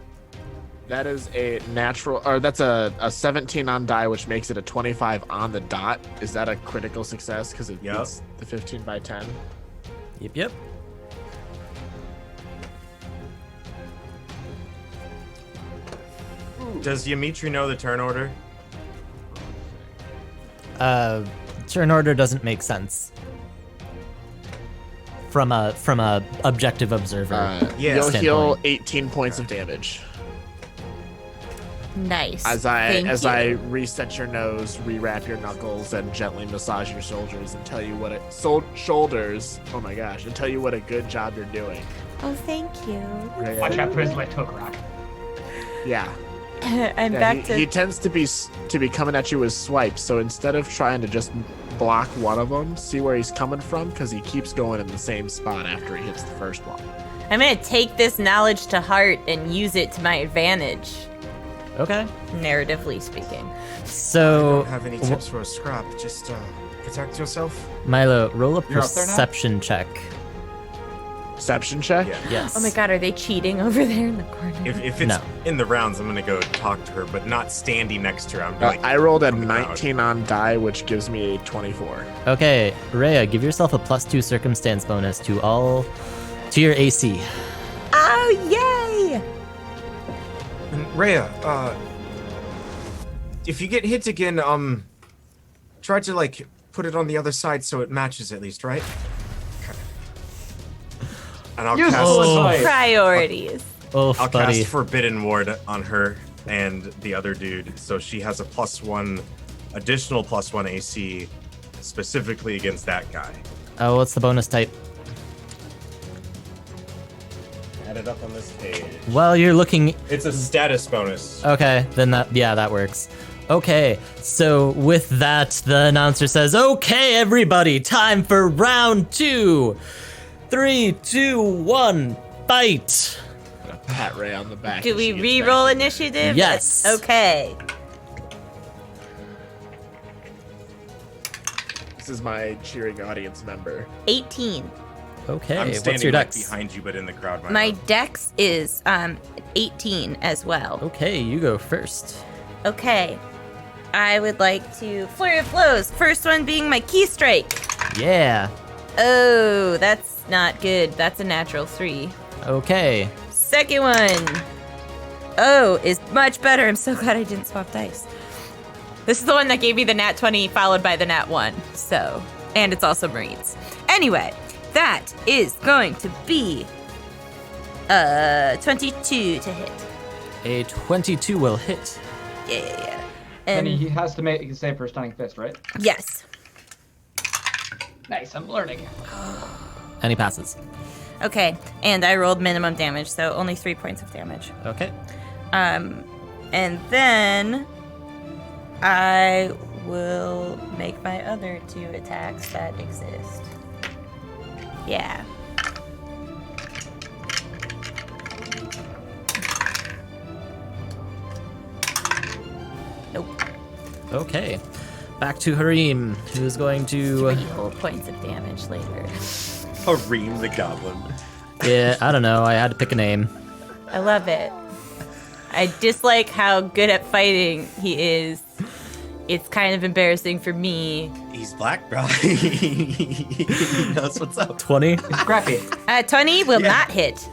That is a natural, or that's a 17 on die, which makes it a 25 on the dot. Is that a critical success? Because it beats the 15 by 10. Yep. Does Dimitri know the turn order? Turn order doesn't make sense from a objective observer. You'll standpoint. heal 18 points of damage Nice. as Thank you. I reset your nose, rewrap your knuckles, and gently massage your shoulders and tell you what shoulders. Oh my gosh! And tell you what a good job you're doing. Oh, thank you. Watch out for his left hook, Rock. Yeah. I'm Yeah, back to. he tends to be coming at you with swipes, so instead of trying to just block one of them, see where he's coming from, because he keeps going in the same spot after he hits the first one. I'm gonna take this knowledge to heart and use it to my advantage, Okay. narratively speaking. So Don't have any tips for a scrap. Just protect yourself. Milo, roll a You're up there now? perception check. Perception check? Yeah. Yes. Oh my god, are they cheating over there in the corner? If it's No. in the rounds, I'm gonna go talk to her, but not standing next to her. I'm like, I rolled a on the crowd. 19 on die, which gives me a 24. Okay, Rhea, give yourself a +2 circumstance bonus to your AC. Oh, yay! And Rhea, if you get hit again, try to like put it on the other side so it matches at least, right? Okay. And I'll Useful cast, advice. Priorities. Oh, I'll buddy. cast Forbidden Ward on her and the other dude, so she has a +1, additional +1 AC, specifically against that guy. Oh, what's the bonus type? Add it up on this page. Well, you're looking. It's a status bonus. Okay, then that works. Okay, so with that, the announcer says, "Okay, everybody, time for round 2. 3, 2, 1, fight!" I'm gonna pat Ray on the back. Do as we she gets re-roll back. initiative? Yes. Okay. This is my cheering audience member. 18. Okay, I'm what's standing your right dex? behind you, but in the crowd. My dex is 18 as well. Okay, you go first. Okay. I would like to flurry of blows. First one being my key strike. Yeah. Oh, that's not good. That's a natural 3. Okay. Second one. Oh, is much better. I'm so glad I didn't swap dice. This is the one that gave me the nat 20 followed by the nat 1. So, and it's also Marines. Anyway, that is going to be 22 to hit. A 22 will hit. Yeah. And And he has to make a save for stunning fist, right? yes. Nice, I'm learning. And he passes. Okay, and I rolled minimum damage, so only 3 points of damage. Okay. And then I will make my other 2 attacks that exist. Yeah. Nope. Okay. Back to Harim, who's going to... 3 whole points of damage later. Harim the Goblin. Yeah, I don't know. I had to pick a name. I love it. I dislike how good at fighting he is. It's kind of embarrassing for me. He's black, bro. He knows what's up. 20? Scrappy. 20 will Yeah. not hit.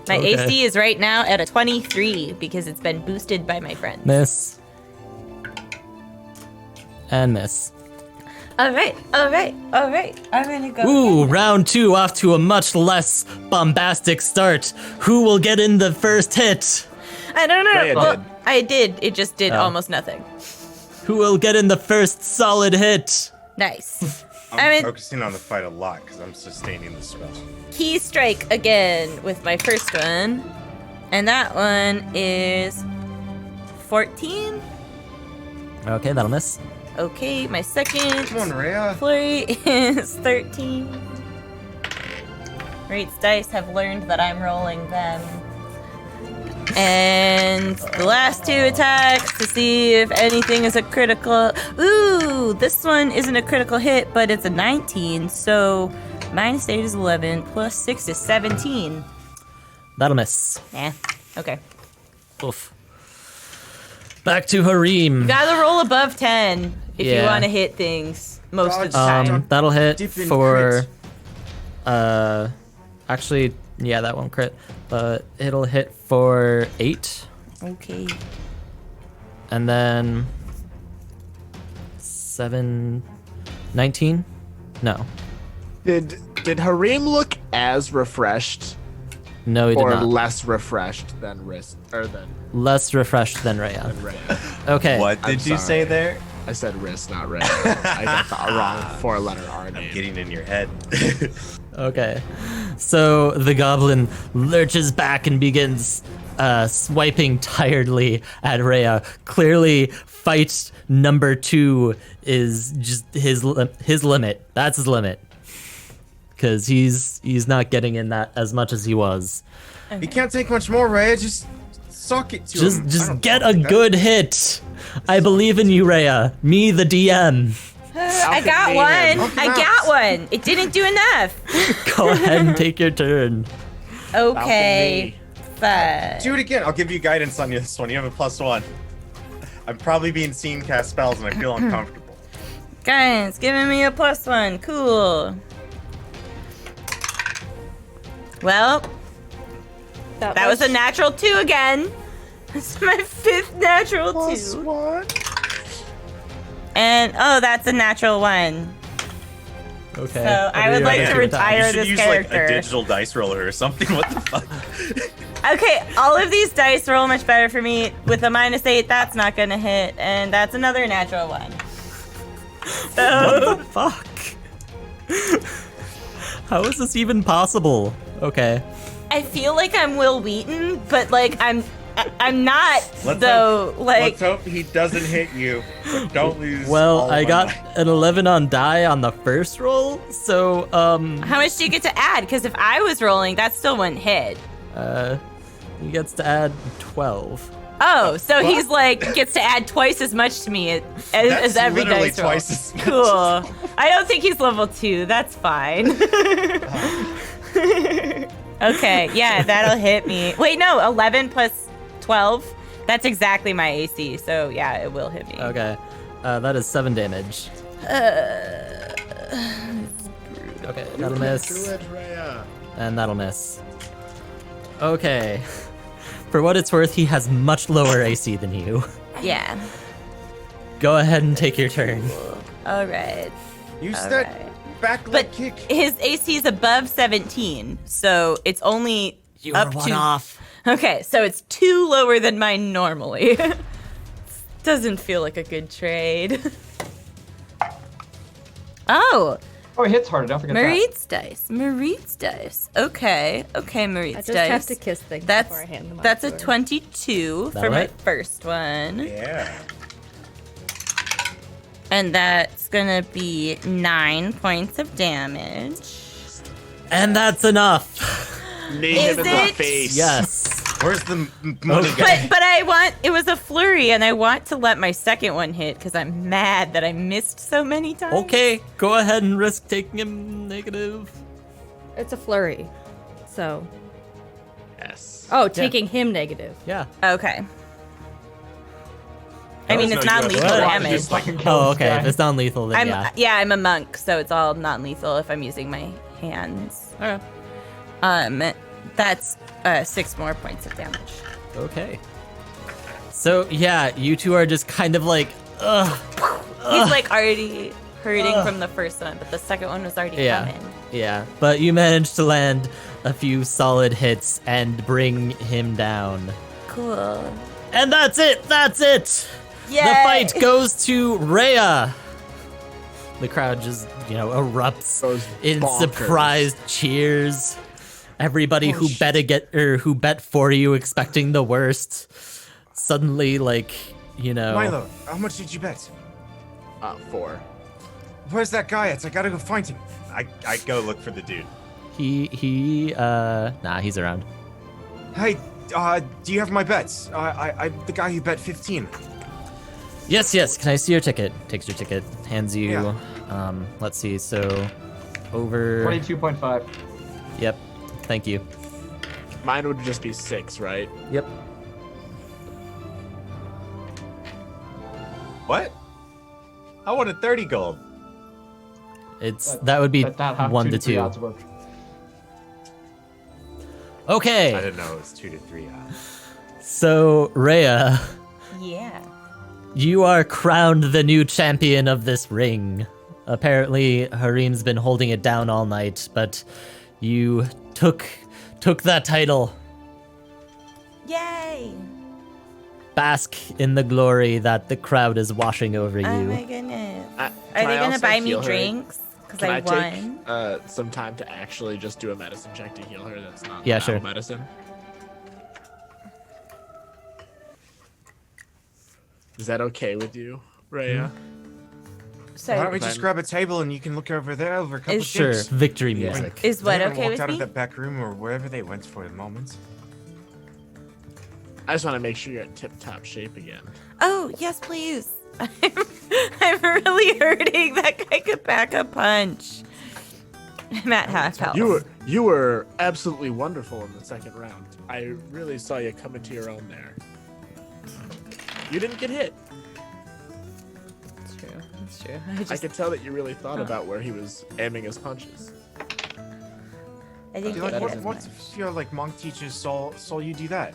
My Okay. AC is right now at a 23 because it's been boosted by my friend. Miss. And miss. All right. I'm gonna go. Ooh, round 2 off to a much less bombastic start. Who will get in the first hit? I don't know. Rhea Well, did. I did. It just did Oh. almost nothing. Who will get in the first solid hit? Nice. I'm I'm in focusing on the fight a lot because I'm sustaining the spell. key strike again with my first one, and that one is 14. Okay, that'll miss. Okay, my second Come on, Rhea. flurry is 13. Rate's dice have learned that I'm rolling them. And the last 2 attacks to see if anything is a critical. Ooh, this one isn't a critical hit, but it's a 19. So minus 8 is 11, plus 6 is 17. That'll miss. Yeah, okay. Oof. Back to Harim. Gotta roll above 10 if you Yeah. want to hit things most of the time. That'll hit Dip in for... Actually, yeah, that won't crit. But it'll hit for 8. Okay. And then... 7... 19? No. Did Harim look as refreshed No, he did or not. less refreshed than Riz or than Less refreshed than Rhea. Rhea? Okay. What I'm did you sorry. say there? I said Riz, not Rhea. I got the wrong 4-letter R name. Getting in your head. Okay. So the goblin lurches back and begins swiping tiredly at Rhea. Clearly, fight number 2 is just his limit. That's his limit. Because he's not getting in that as much as he was. You can't take much more, Rhea. Just suck it to him. I Just don't get know. a good hit. I believe in you, Rhea. Me, the DM. I got Alchemy one. him. I got one. It didn't do enough. Go ahead and take your turn. Okay. Fine. Do it again. I'll give you guidance on this one. You have a +1. I'm probably being seen cast spells and I feel uncomfortable. Guys, giving me a +1. Cool. Well, that was a natural 2 again. That's my 5th natural 2. +1. And oh, that's a natural 1. Okay. So I would like to retire You should this use character. like a digital dice roller or something. What the fuck? Okay, all of these dice roll much better for me. With a -8, that's not gonna hit, and that's another natural 1. So Fuck. How is this even possible? Okay. I feel like I'm Will Wheaton, but like I'm not Let's though. Like Let's hope he doesn't hit you. But don't lose. Well, all I of got my- an 11 on die on the first roll, so how much do you get to add? Because if I was rolling, that still wouldn't hit. he gets to add 12. Oh, so he's like gets to add twice as much to me as That's every literally dice roll. twice as much. Cool. I don't think he's level 2. That's fine. Okay, yeah, that'll hit me. Wait, no, 11 plus 12. That's exactly my AC. So yeah, it will hit me. Okay. That is 7 damage. Okay, that'll miss. Do it, Rhea. And that'll miss. Okay. For what it's worth, he has much lower AC than you. Yeah. Go ahead and take your turn. All right. Use All that right. back But leg kick. his AC is above 17, so it's only You up were one to. off. Okay, so it's 2 lower than mine normally. Doesn't feel like a good trade. Oh, Oh, it hits harder. Don't forget that. Marit's dice. Marit's dice. Okay, Marit's I dice. just have to kiss things That's before I hand them off that's to a her. 22 for That'll my hit. first one, Yeah. and that's gonna be 9 points of damage. And that's enough. Knee Is him in the it? face. Yes. Where's the money guy? But it was a flurry, and I want to let my second one hit because I'm mad that I missed so many times. Okay, go ahead and risk taking him negative. It's a flurry. So. Yes. Oh, taking him negative. Yeah. Okay. I mean, No, it's you have non-lethal to- damage. Just fucking kill Oh, this okay. guy. If it's non-lethal, then I'm a monk, so it's all non-lethal if I'm using my hands. Okay. That's 6 more points of damage. Okay. So yeah, you two are just kind of like, ugh. He's like already hurting from the first one, but the second one was already Yeah. coming. Yeah, but you managed to land a few solid hits and bring him down. Cool. And that's it. That's it. Yay! The fight goes to Rhea. The crowd just, erupts Goes in bonkers. surprised cheers. Everybody who who bet for you, expecting the worst, suddenly Milo, how much did you bet? 4. Where's that guy at? I gotta go find him. I go look for the dude. he's around. Hey, do you have my bets? I'm the guy who bet 15. Yes. Can I see your ticket? Takes your ticket, hands you. Yeah. Let's see. So, over. 22.5. Yep. Thank you. Mine would just be 6, right? Yep. What? I wanted 30 gold. That would be That's how 1 to 3 2. odds work. Okay. I didn't know it was 2 to 3. So, Rhea, Yeah. you are crowned the new champion of this ring. Apparently, Harim's been holding it down all night, but you took that title. Yay! Bask in the glory that the crowd is washing over you. Oh my goodness. Can Are they I gonna also buy me heal her? drinks? Because Can I I won. take some time to actually just do a medicine check to heal her? That's not Yeah, battle sure. medicine. Is that okay with you, Rhea? So Why don't we just Fine. grab a table and you can look over there over a couple Is- of Sure, drinks? victory Yeah. music. is Has what anyone okay walked with out me? of that back room or wherever they went for a moment? I just want to make sure you're at tip-top shape again. Oh, yes, please. I'm really hurting. That guy could pack a punch. I'm at half health. You were absolutely wonderful in the second round. I really saw you come into your own there. You didn't get hit. It's true. It's true. I could tell that you really thought about where he was aiming his punches. I didn't You're get like, hit as what much. if your monk teachers saw you do that?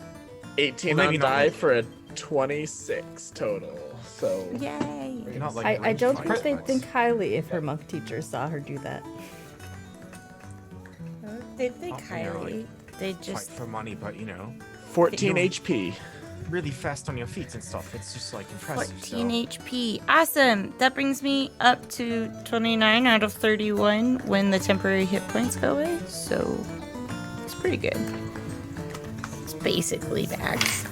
18 Well, on maybe not die really. for a 26 total. So Yay. You're not like I range don't fights, think they'd but- think highly if her monk teacher saw her do that. They think Oh, yeah, highly. They fight just. for money, but 14 You- HP. really fast on your feet and stuff. It's just like impressive. 14 HP. Awesome. That brings me up to 29 out of 31 when the temporary hit points go away. So it's pretty good. It's basically bags.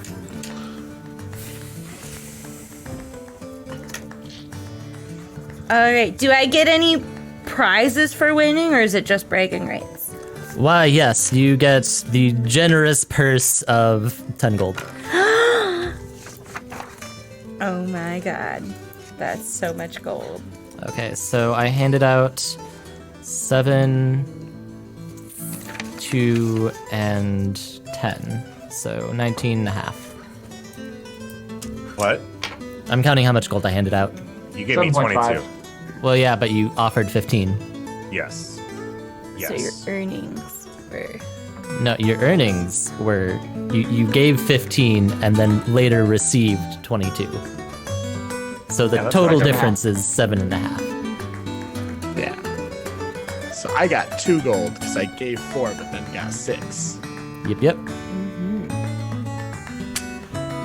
All right. Do I get any prizes for winning, or is it just bragging rights? Why, yes, you get the generous purse of 10 gold. Oh my god. That's so much gold. Okay, so I handed out 7, 2, and 10. So 19 and a half. What? I'm counting how much gold I handed out. You gave me 7.5. 22. Well, yeah, but you offered 15. Yes. So your Yes. earnings were. No, your earnings were you gave 15 and then later received 22. So the Yeah, that's total what I got. difference is 7.5. Yeah. So I got 2 gold because I gave 4, but then got 6. Yep.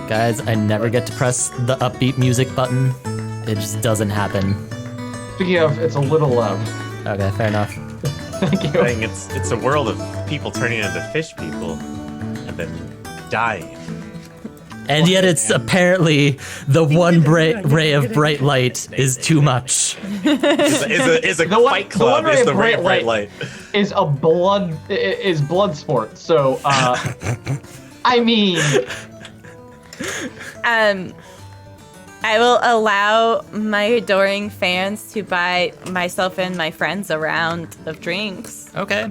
Guys, I never get to press the upbeat music button. It just doesn't happen. Speaking of, it's a little loud. Okay, fair enough. Thank you. Saying it's a world of people turning into fish people and then dying. And yet it's apparently the one ray of bright light is too much. Is a The one- fight the club. one ray Is of the ray of bright bright light. Is blood sport. So, I mean, I will allow my adoring fans to buy myself and my friends a round of drinks. Okay.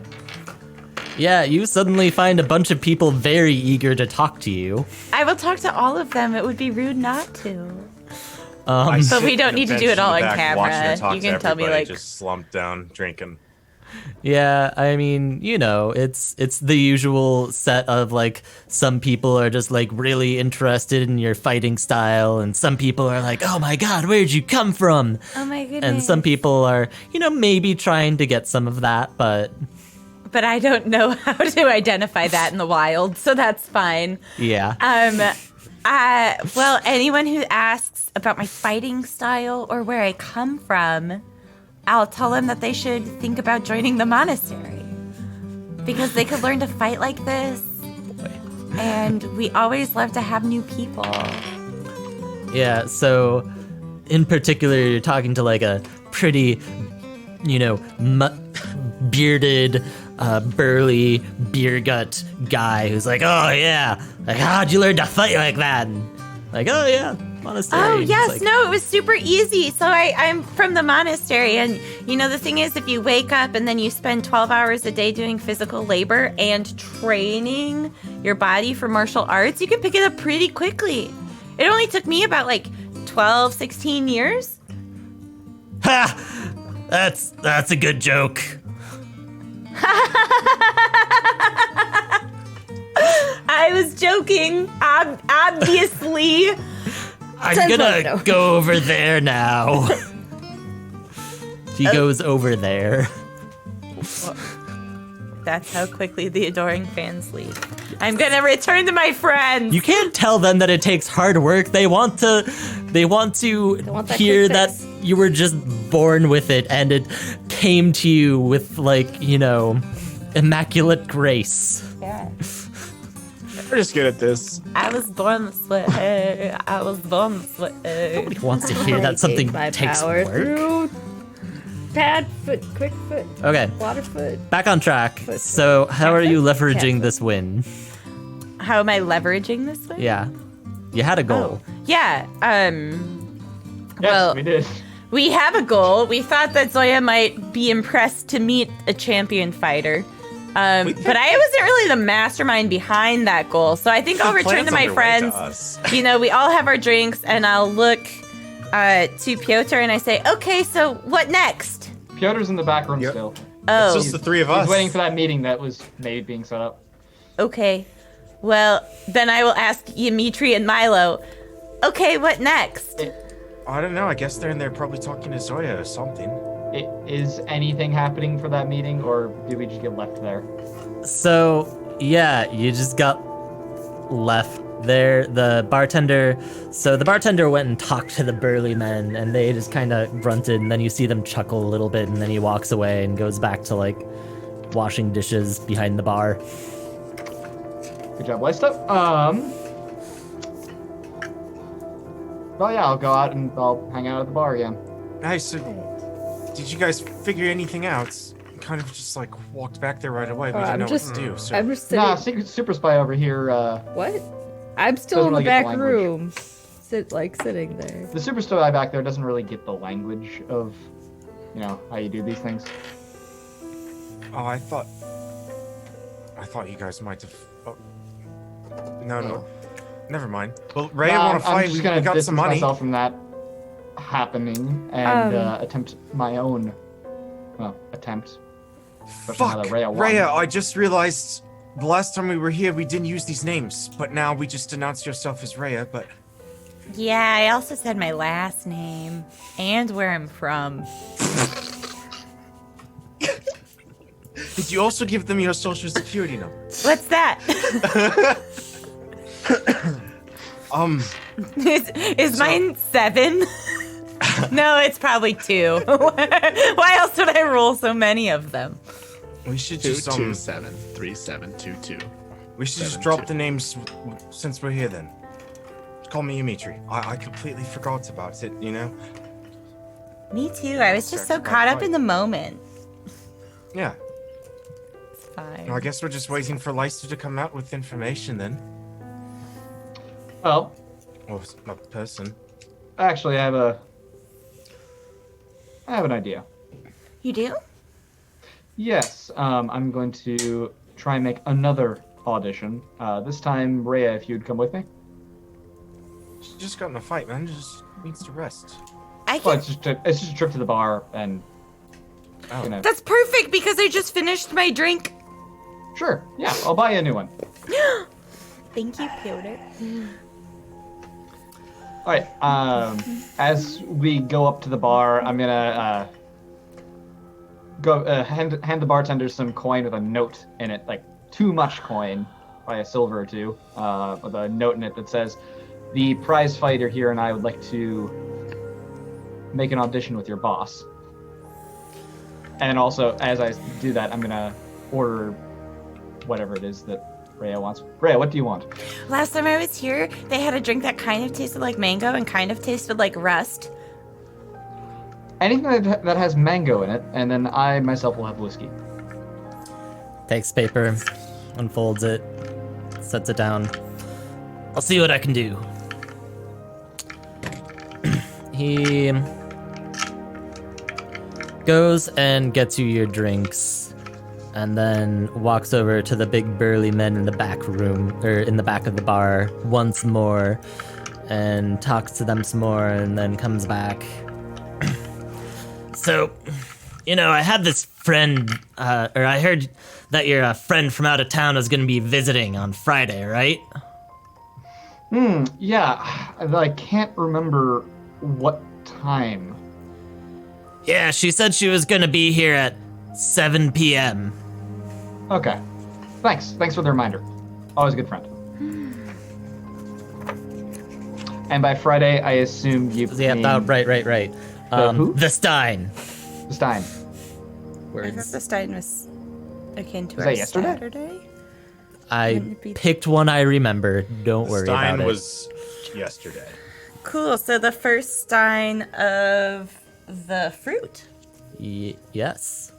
Yeah, you suddenly find a bunch of people very eager to talk to you. I will talk to all of them. It would be rude not to. I But sit we don't in a need to bench do it all in the on back watching her camera. talk You to can tell me, everybody, like- just slumped down drinking. Yeah, I mean, you know, it's the usual set of like some people are just like really interested in your fighting style and some people are like, "Oh my god, where'd you come from?" Oh my goodness. And some people are, you know, maybe trying to get some of that, but But I don't know how to identify that in the wild, so that's fine. yeah. Well, anyone who asks about my fighting style or where I come from, I'll tell them that they should think about joining the monastery. Because they could learn to fight like this. And we always love to have new people. Yeah, so in particular, you're talking to like a pretty, you know, bearded, burly, beer gut guy who's like, "Oh yeah, like how'd you learn to fight like that?" And like, "Oh yeah, monastery." Oh, And it's yes. like, No, it was super easy. So I'm from the monastery. And, you know, the thing is, if you wake up and then you spend 12 hours a day doing physical labor and training your body for martial arts, you can pick it up pretty quickly. It only took me about like 12, 16 years. Ha! That's a good joke. I was joking, obviously. I'm Sounds gonna like no. go over there now. He goes over there. That's how quickly the adoring fans leave. I'm gonna return to my friends. You can't tell them that it takes hard work. They want to want that hear quick that fix. you were just born with it and it came to you with like, you know, immaculate grace. Yeah. We're just good at this. I was born this way. I was born this way. Nobody wants to hear I that something gained my takes power work. through pad foot, quick foot, Okay, water foot. back on track. So how are you leveraging Cat this win? How am I leveraging this way? Yeah. You had a goal. Yeah. yes, Well- we did. We have a goal. We thought that Zoya might be impressed to meet a champion fighter. But I wasn't really the mastermind behind that goal. So I think I'll return to my friends. You know, we all have our drinks, and I'll look to Piotr and I say, "Okay, so what next?" Piotr's in the back room Yep. still. Oh, It's just the three of us. He's waiting for that meeting that was maybe being set up. okay. Well, then I will ask Dimitri and Milo. Okay, what next? I don't know. I guess they're in there probably talking to Zoya or something. Is anything happening for that meeting, or did we just get left there? So, yeah, you just got left there. The bartender went and talked to the burly men and they just kind of grunted, and then you see them chuckle a little bit, and then he walks away and goes back to like washing dishes behind the bar. Good job, Lifestyle. Well, yeah, I'll go out and I'll hang out at the bar again. Hey, so did you guys figure anything out? Kind of just like walked back there right away. We didn't know what to do. So I'm just sitting. Nah, Secret Super Spy over here. What? I'm still in Doesn't the really get the back language. room, sitting there. The Super Spy back there doesn't really get the language of, you know, how you do these things. oh, I thought you guys might have. Oh. No. Never mind. Well, Ray, I Nah, want to I'm fight. just We gonna got distance some money. myself from that happening and attempt my own, attempt. Especially now Fuck, that Rhea won. Rhea, I just realized the last time we were here, we didn't use these names, but now we just announced yourself as Rhea, but Yeah, I also said my last name and where I'm from. Did you also give them your social security number? What's that? Is mine 7? No, it's probably 2. Why else would I roll so many of them? We should just 2273722. we should just drop the names since we're here then. Call me Dimitri. I completely forgot about it, you know? Me too. I was just so caught up in the moment. Yeah. It's fine. Well, I guess we're just waiting for Leicester to come out with information then. Well, Or a person. actually, I have an idea. You do? Yes, I'm going to try and make another audition. This time, Rhea, if you'd come with me. She just got in a fight, man. Just needs to rest. I Well, can. it's just a trip to the bar, and Oh. you know. That's perfect because I just finished my drink. Sure, yeah, I'll buy you a new one. Thank you, Piotr. All right. As we go up to the bar, I'm gonna hand the bartender some coin with a note in it, like too much coin, probably a silver or two, with a note in it that says, "The prize fighter here and I would like to make an audition with your boss." And also, as I do that, I'm gonna order whatever it is that Rhea wants. Rhea, what do you want? Last time I was here, they had a drink that kind of tasted like mango and kind of tasted like rust. Anything that has mango in it, and then I myself will have whiskey. Takes paper, unfolds it, sets it down. I'll see what I can do. He goes and gets you your drinks, and then walks over to the big burly men in the back room, or in the back of the bar, once more, and talks to them some more, and then comes back. So, you know, I had this friend, or I heard that your friend from out of town was going to be visiting on Friday, right? Yeah, I can't remember what time. Yeah, she said she was going to be here at 7 p.m. Okay. Thanks for the reminder. Always a good friend. And by Friday, I assume you Yeah, mean right. who? The Stein. Stein. I thought Words. the Stein was akin to Was our that yesterday? Saturday. I Wouldn't it be- picked one I remember. Don't worry Stein about it. was yesterday. Cool. So the first Stein of the fruit. Yes.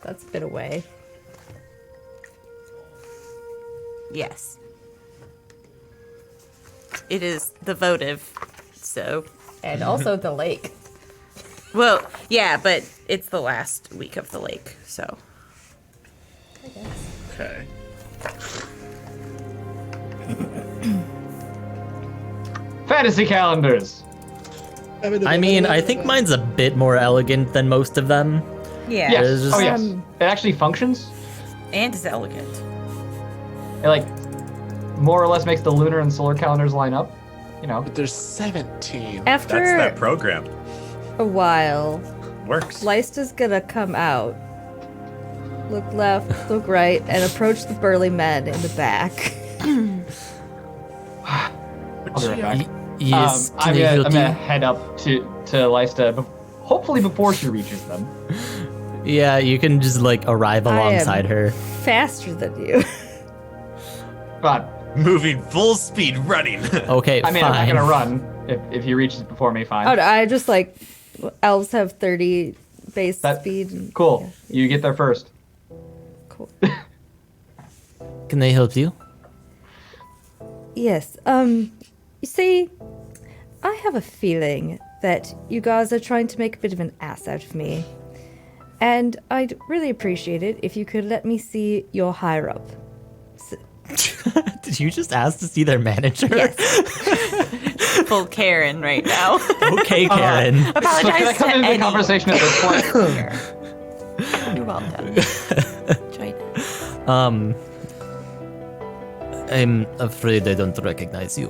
That's a bit away. Yes. It is the votive. So, And also the lake. well, yeah, but it's the last week of the lake. So, Okay. Fantasy calendars. I mean, I think mine's a bit more elegant than most of them. yeah. Yes. It's just- Oh yes. It actually functions. And it's elegant. It more or less makes the lunar and solar calendars line up. You know. But there's 17. That's After that program. a while, Works. Leista's gonna come out, look left, look right, and approach the burly men in the back. I'll be right back. Yes. I'm can I help gonna you? head up to Lysta, hopefully before she reaches them. Yeah, you can just arrive I am alongside her. Faster than you. But Moving full speed, running. Okay, I mean, fine. I'm not gonna run. If he reaches before me, fine. Oh, no, I just elves have 30 base That- speed. And, Cool. You get there first. cool. Can they help you? Yes. You see, I have a feeling that you guys are trying to make a bit of an ass out of me. And I'd really appreciate it if you could let me see your higher up. Did you just ask to see their manager? Yes. Full Karen right now. Okay, Karen. So can I Apologize come to into the any. conversation at this point? You're welcome. Join us. I'm afraid I don't recognize you.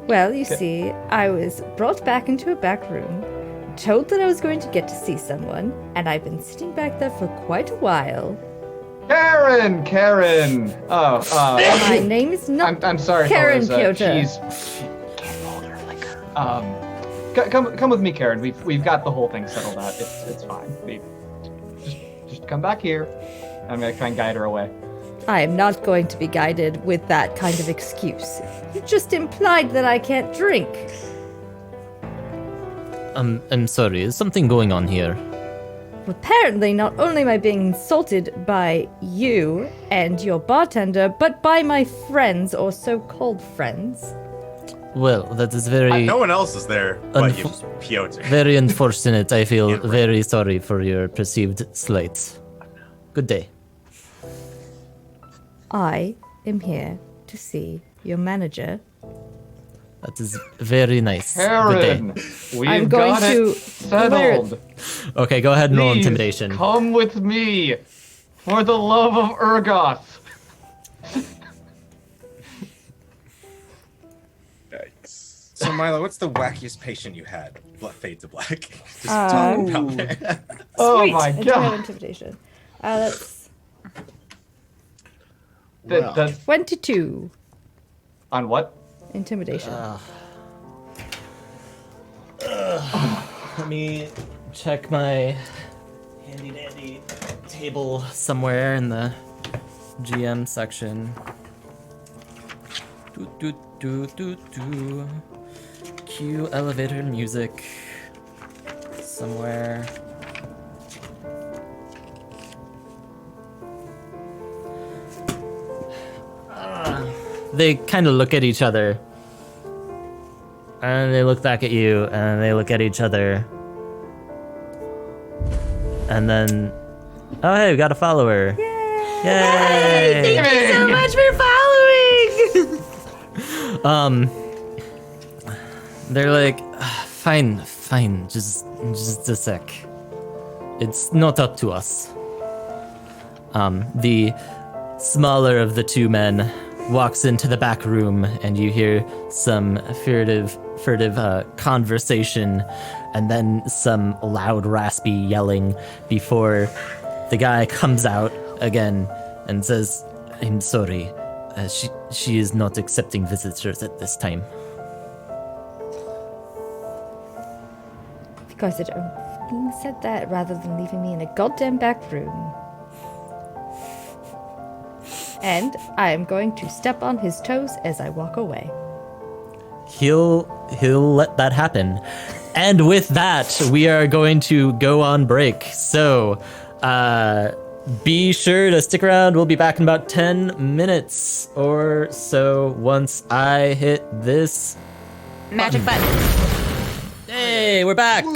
Well, you see, I was brought back into a back room, told that I was going to get to see someone, and I've been sitting back there for quite a while. Karen! Oh, My name is not I'm sorry, Karen fellas. Piotr. She can't hold her liquor. Come with me, Karen. We've got the whole thing settled out. It's fine. Just come back here. I'm gonna try and guide her away. I am not going to be guided with that kind of excuse. You just implied that I can't drink. I'm sorry, is something going on here? Apparently, not only am I being insulted by you and your bartender, but by my friends, or so-called friends. Well, that is very, No one else is there, but you, Piotr. very unfortunate. I feel very sorry for your perceived slight. Good day. I am here to see your manager. That is very nice. Good day. Karen, we've I'm going got to it settled. Okay, go ahead and roll Please intimidation. come with me, for the love of Urgoth. Yikes. So Milo, what's the wackiest patient you had? Fade to black. Just talk about it. Oh Sweet. my And do I have god. intimidation. That's Well, That's 22 on what? intimidation. Let me check my handy dandy table somewhere in the GM section. Do. Cue elevator music somewhere. They kind of look at each other. And they look back at you, and they look at each other. And then, oh hey, we got a follower. Yay! Thank you so much for following. They're like, fine, just a sec. It's not up to us. The smaller of the two men walks into the back room, and you hear some furtive conversation, and then some loud, raspy yelling before the guy comes out again and says, "I'm sorry, she is not accepting visitors at this time." You guys had only said that rather than leaving me in a goddamn back room. And I am going to step on his toes as I walk away. He'll let that happen. And with that, we are going to go on break. So, be sure to stick around. We'll be back in about 10 minutes or so once I hit this. Magic button. Hey, we're back.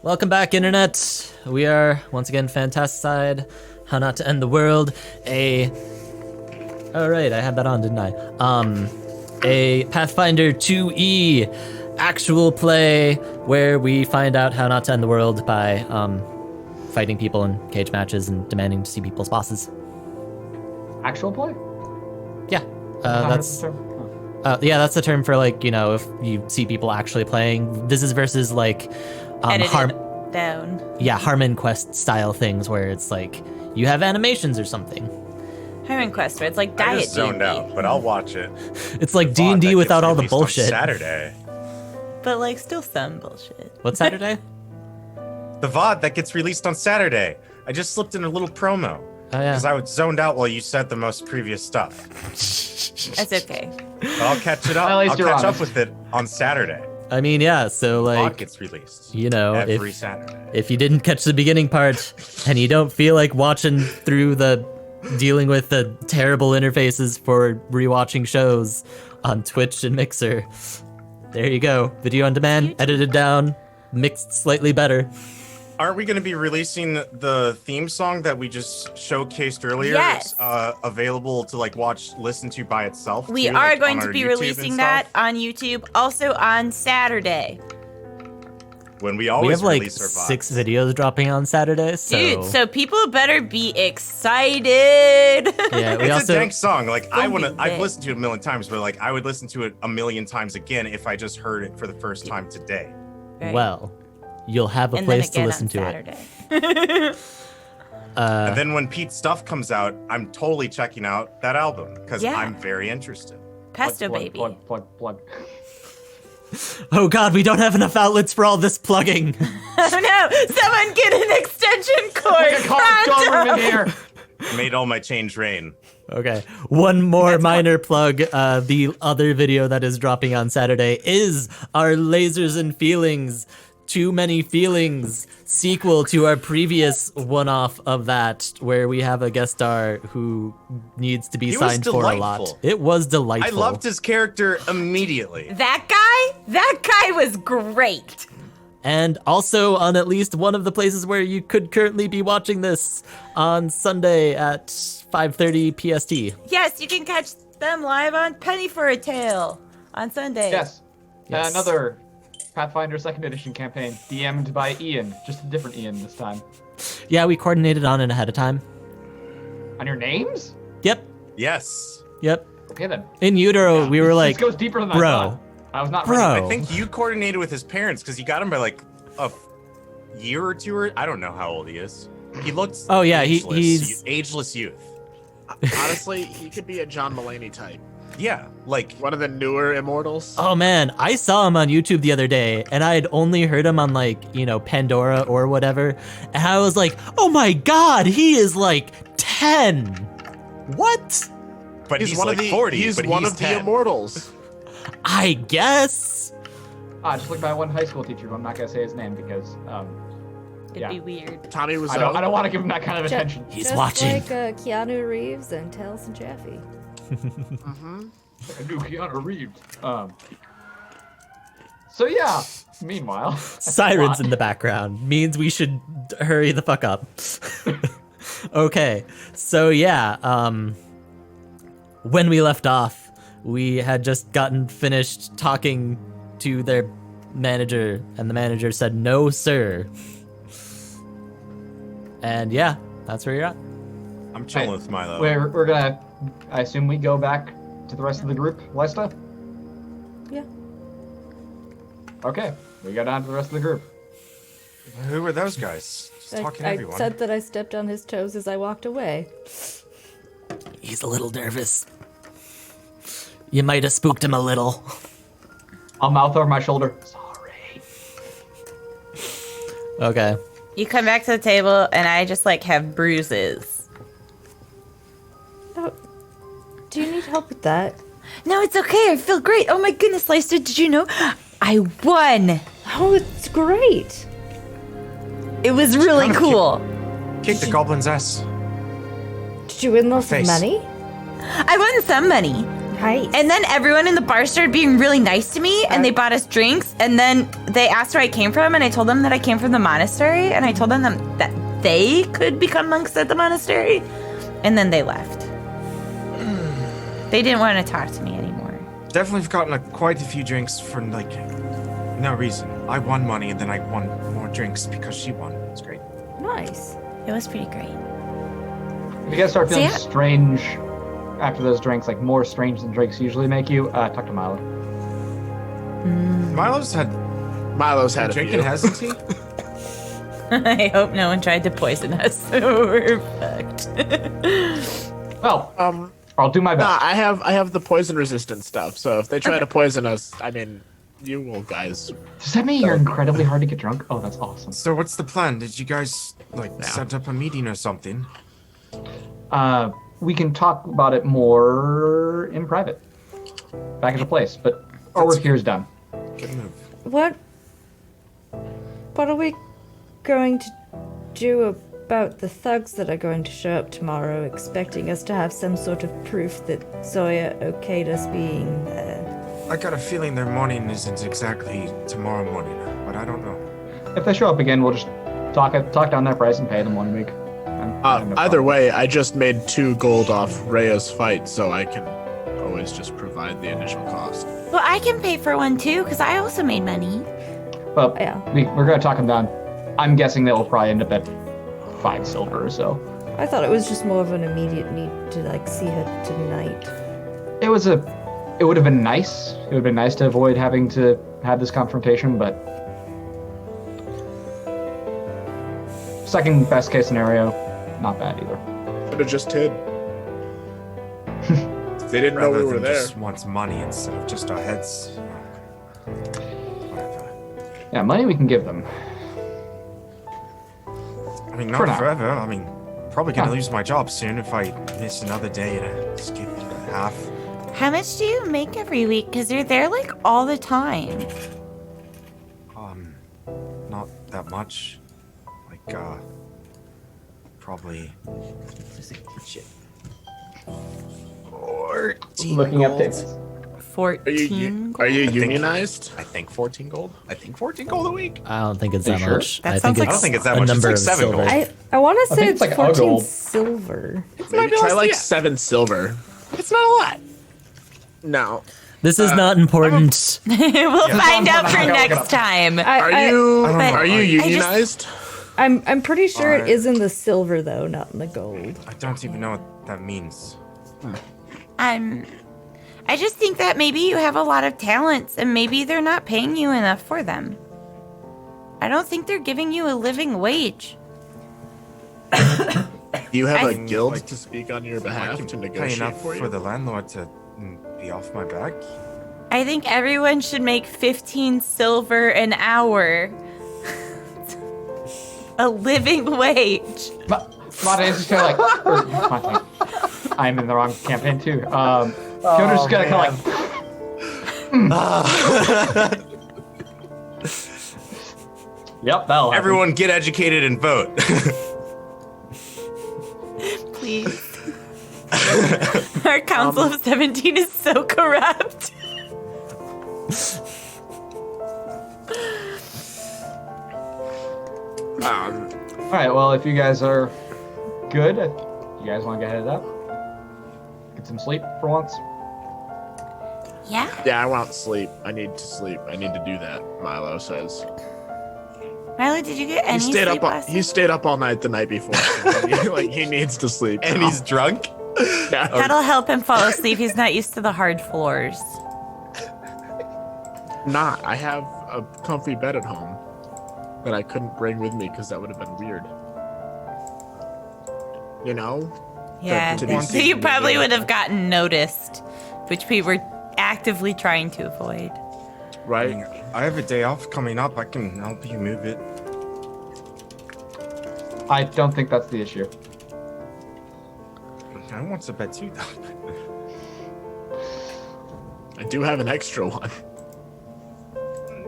Welcome back, Internet. We are once again Fantasticide. How Not to End the World. Oh right, I had that on, didn't I? A Pathfinder 2E actual play where we find out how not to end the world by fighting people in cage matches and demanding to see people's bosses. Actual play? Yeah, That's that's the term for, like, you know, if you see people actually playing. This is versus like Edited down. Harmon Quest style things where it's like you have animations or something. Harmon Quest, where it's like I diet just zoned D&D. out, but I'll watch it. It's like VOD D&D that without gets all the released on bullshit. Saturday. But like still some bullshit. What's Saturday? The VOD that gets released on Saturday. I just slipped in a little promo. Oh yeah. Because I was zoned out while you said the most previous stuff. That's okay. But I'll catch it up. At least I'll you're catch up honest. with it on Saturday. I mean, yeah, so VOD like, gets released. you know, every if Saturday. if you didn't catch the beginning part and you don't feel like watching through dealing with the terrible interfaces for rewatching shows on Twitch and Mixer, there you go. Video on demand, edited down, mixed slightly better. Aren't we going to be releasing the theme song that we just showcased earlier? Yes. Available to like listen to by itself. We too, are like, going on to our be YouTube and releasing that stuff? on YouTube, also on Saturday. when we We always have like release our 6 VODs. videos dropping on Saturday, so Dude, so people better be excited. yeah, we It's also a dank song. Like Don't be I've lit. listened to it a million times, but like I would listen to it a million times again if I just heard it for the first time today. Right. well, you'll have a and then place to again listen on to it. Saturday. And then when Pete's stuff comes out, I'm totally checking out that album because Yeah. I'm very interested. Pesto plug, baby. Plug. Oh god, we don't have enough outlets for all this plugging. Oh no! Someone get an extension cord. Call pronto! in here. Made all my change rain. Okay, one more minor plug. The other video that is dropping on Saturday is our Lasers and Feelings, Too Many Feelings sequel to our previous one-off of that, where we have a guest star who needs to be He was signed for a lot. delightful. It was I delightful. loved his character immediately. That guy was great. And also on at least one of the places where you could currently be watching this on Sunday at 5:30 PST. Yes, you can catch them live on Penny for a Tale on Sunday. Yes. Yes. Another Pathfinder 2nd Edition campaign, DM'd by Ian. Just a different Ian this time. Yeah, we coordinated on it ahead of time. On your names? Yep, Yes. yep. Okay then. In utero, we were This like, goes deeper than I bro, thought. I was not bro. ready. I think you coordinated with his parents because you got him by like a year or two. Or I don't know how old he is. He looks. Oh, yeah, ageless, he's- ageless youth. Honestly, he could be a John Mulaney type. Yeah, like One of the newer immortals. oh man, I saw him on YouTube the other day, and I had only heard him on like, Pandora or whatever, and I was like, oh my god, he is like 10. What? but he's, one like of the 40. He's but one he's of 10. the immortals. I guess. Just like my one high school teacher, but I'm not gonna say his name because It'd yeah. be weird. Tommy Wiseau. I don't want to give him that kind of attention. He's Just watching. like Keanu Reeves and Tails and Jeffy. I do Keanu Reeves. So yeah. Meanwhile, Sirens in the background means we should hurry the fuck up. Okay, so yeah, when we left off, we had just gotten finished talking to their manager, and the manager said, no, sir. And yeah, that's where you're at. I'm chilling with Milo. we're gonna. I assume we go back to the rest of the group, Lesta. Yeah. Okay, we go down to the rest of the group. Who are those guys? Just talking to I everyone. said that I stepped on his toes as I walked away. He's a little nervous. You might have spooked him a little. I'll mouth over my shoulder. Sorry. Okay. You come back to the table, and I just like have bruises. Oh, do you need help with that? No, it's okay. I feel great. Oh my goodness, Leicester, did you know I won? Oh, it's great. It was really kind of cool. Kick the goblin's ass. Did you win lots of face. money? I won some money. Nice. And then everyone in the bar started being really nice to me, and they bought us drinks. And then they asked where I came from, and I told them that I came from the monastery, and I told them that they could become monks at the monastery. And then they left. They didn't want to talk to me anymore. Definitely have gotten quite a few drinks for like no reason. I won money and then I won more drinks because she won. It's great. Nice. It was pretty great. If you guys start feeling yeah. strange after those drinks, like more strange than drinks usually make you, talk to Milo. Milo's had Milo's had a drinking, few. hasn't he? I hope no one tried to poison us, so we're fucked. Well, Um, I'll do my nah, best. I have the poison resistant stuff. So if they try to poison us, I mean, you will, guys. Does that mean you're incredibly hard to get drunk? Oh, that's awesome. So what's the plan? Did you guys set up a meeting or something? We can talk about it more in private, back at the place. But our work here is done. Good move. What are we going to do about the thugs that are going to show up tomorrow, expecting us to have some sort of proof that Zoya okayed us being there? I got a feeling their morning isn't exactly tomorrow morning, but I don't know. If they show up again, we'll just talk down their price and pay them 1 week. Either way, I just made 2 gold off Rhea's fight, so I can always just provide the initial cost. Well, I can pay for one too, because I also made money. Well, Yeah. we're gonna talk them down. I'm guessing that will probably end up at 5 silver or so. I thought it was just more of an immediate need to like see her tonight. It would have been nice. It would have been nice to avoid having to have this confrontation, but second best case scenario, not bad either. Could have just hid. They didn't know Rather we were than there. just wants money instead of just our heads. Whatever. Yeah, money we can give them. I mean, For not now. forever. I mean, probably gonna Huh. lose my job soon if I miss another day to skip half. How much do you make every week? Because you're there like all the time. Not that much. Like, probably. Shit. 14 Looking up gold. dates. 14. Are you I think- unionized? I think 14 gold. I think 14 gold a week. I don't think it's Are that you sure? much. That I sounds think like- I don't think it's that a much. It's number like of 7 silver. gold. I want to say think it's it's like 14 gold. silver. Maybe try like yeah. 7 silver. It's not a lot. No. This is not important. We'll find out for I'll look it next up. time. Are I, you I don't know. are you I just- unionized? I'm pretty sure it Alright. is in the silver though, not in the gold. I don't even know what that means. I just think that maybe you have a lot of talents and maybe they're not paying you enough for them. I don't think they're giving you a living wage. Do you have I- a guild Like, to speak on your I behalf can to pay negotiate enough for for you? the landlord to be off my back. I think everyone should make 15 silver an hour. A living wage. Monte's just kind of like, or, Monte. I'm in the wrong campaign too. Fiona's just gonna kind of like. Yep, that'll happen. Everyone get educated and vote. Please. Our Council of 17 is so corrupt. All right. Well, if you guys are good, you guys want to get headed up, get some sleep for once. Yeah. Yeah, I want sleep. I need to sleep. I need to do that, Milo says. Milo, did you get He any stayed sleep up last he stayed up all night the night before. Like he needs to sleep. And now. he's drunk? Yeah. That'll help him fall asleep. He's not used to the hard floors. Not. I have a comfy bed at home that I couldn't bring with me because that would have been weird. You know? Yeah. to be So you seen probably in the- would have gotten noticed, which we were actively trying to avoid. Right? I have a day off coming up. I can help you move it. I don't think that's the issue. I want a bed too, though. I do have an extra one.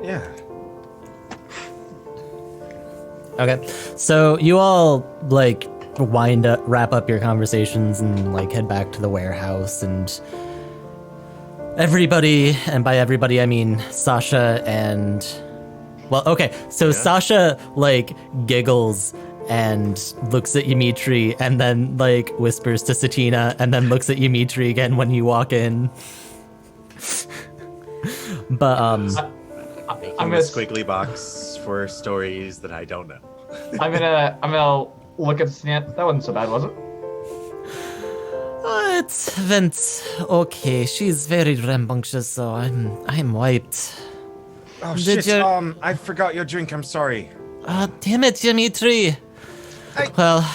Yeah. Okay, so you all like wrap up your conversations and like head back to the warehouse, and everybody, and by everybody I mean Sasha and, well, okay, so Sasha like giggles and looks at Dimitri and then like whispers to Satina and then looks at Dimitri again when you walk in. But I'm I'm gonna, a squiggly box for stories that I don't know. I'm gonna look at Snant. That wasn't so bad, was it? it went okay. She's very rambunctious, so I'm wiped. Oh Did shit! you- I forgot your drink. I'm sorry. Damn it, Dimitri. Well,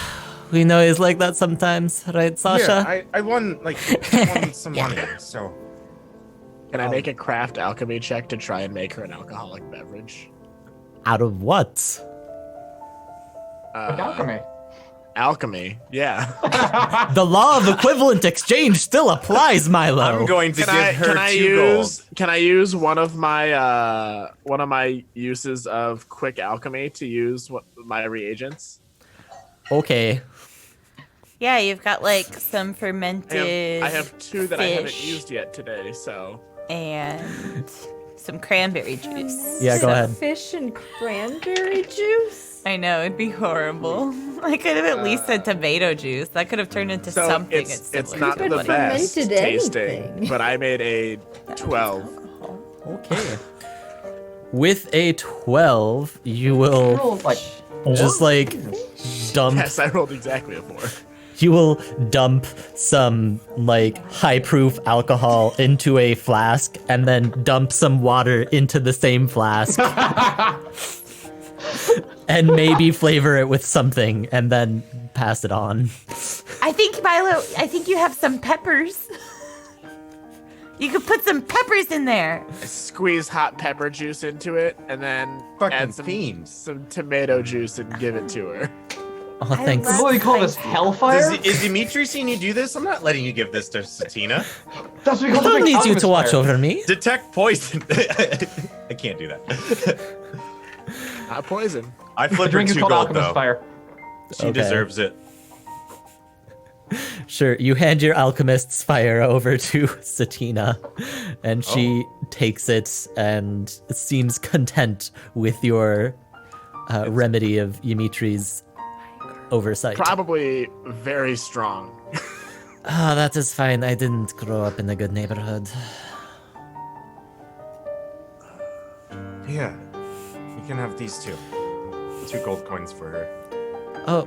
we know he's like that sometimes, right, Sasha? Here, I won I won some money, so Can I make a craft alchemy check to try and make her an alcoholic beverage? Out of what? Like alchemy. Alchemy, yeah. The law of equivalent exchange still applies, Milo. I'm going to give her 2 gold. Can I use one of my uses of quick alchemy to use my reagents? Okay. Yeah, you've got like some fermented. I have 2 that I haven't fish used yet today, so and some cranberry juice. Yeah, go ahead. Fish and cranberry juice? I know, it'd be horrible. I could have at least said tomato juice. That could have turned into so something. it's similar not to the what- best fermented tasting, anything. but I made a 12. Okay. With a 12, you will Roll, like, just like dump. Yes, I rolled exactly a 4. You will dump some like high proof alcohol into a flask and then dump some water into the same flask. And maybe flavor it with something and then pass it on. I think, Milo, you have some peppers. You could put some peppers in there. Squeeze hot pepper juice into it, and then Fucking add some, fiends. some tomato juice and give it to her. Oh, thanks. love- what do you call this? Hellfire? Is Dimitri seeing you do this? I'm not letting you give this to Satina. That's what we I call the don't big need you alchemist to watch fire. over me. Detect poison. I can't do that. Not poison. I The flipped her drink is 2 called gold alchemist though. fire. She Okay. deserves it. Sure, you hand your alchemist's fire over to Satina, and she takes it and seems content with your remedy of Ymitri's oversight. Probably very strong. Ah, that is fine. I didn't grow up in a good neighborhood. Yeah. You can have these 2. 2 gold coins for her. Oh,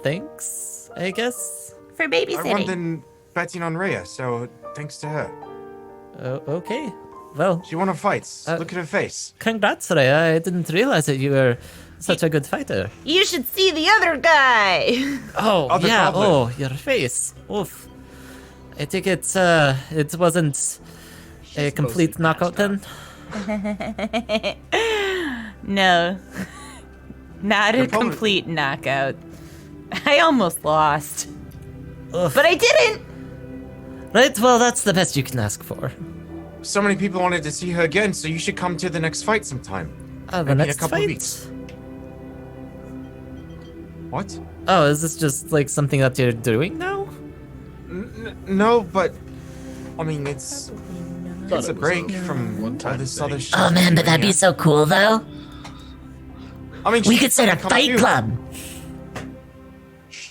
thanks, I guess. For I won babysitting. then betting on Rhea, so thanks to her. Okay. Well, She won a fight. Uh, Look at her face. congrats, Rhea. I didn't realize that you were such a good fighter. You should see the other guy. Oh, Other yeah. goblin. Oh, your face. Oof. I think it wasn't a complete knockout then? No. Not a Your opponent- complete knockout. I almost lost. Oof. But I didn't. Right, well, that's the best you can ask for. So many people wanted to see her again, so you should come to the next fight sometime. The Maybe in a next couple fight? weeks. What? Oh, is this just like something that you're doing now? No, but I mean it's Thought a it was break a from all one-time this thing. other shit. Oh man, but that'd be so cool though. I mean, We she could start a come fight too. club.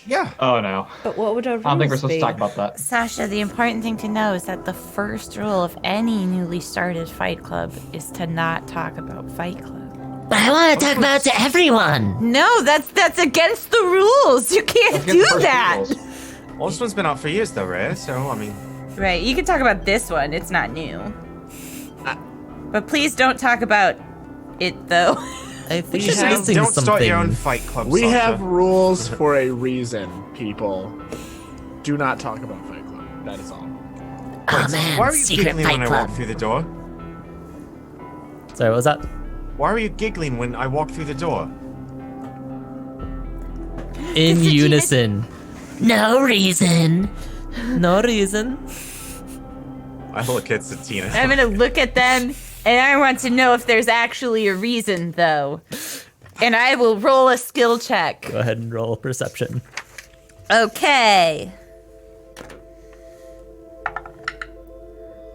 Yeah. Oh no. But what would our I don't think we're rules supposed be? to talk about that. Sasha, the important thing to know is that the first rule of any newly started fight club is to not talk about Fight Club. But I want to talk about it to everyone. No, that's against the rules. You can't Let's get do the first that. rules. Well, this one's been out for years though, Rhea. So I mean, Right, you can talk about this one. It's not new. But please don't talk about it, though. I think We she's have- missing don't something. start your own fight club. We Sasha. have rules for a reason, people. Do not talk about Fight Club. That is all. Oh man, Why are you secret giggling fight when I club. walk through the door? Sorry, what was that? Why are you giggling when I walk through the door? In Satina- unison. No reason. No reason. I look at Satina. I'm gonna look at them, and I want to know if there's actually a reason, though. And I will roll a skill check. Go ahead and roll perception. Okay.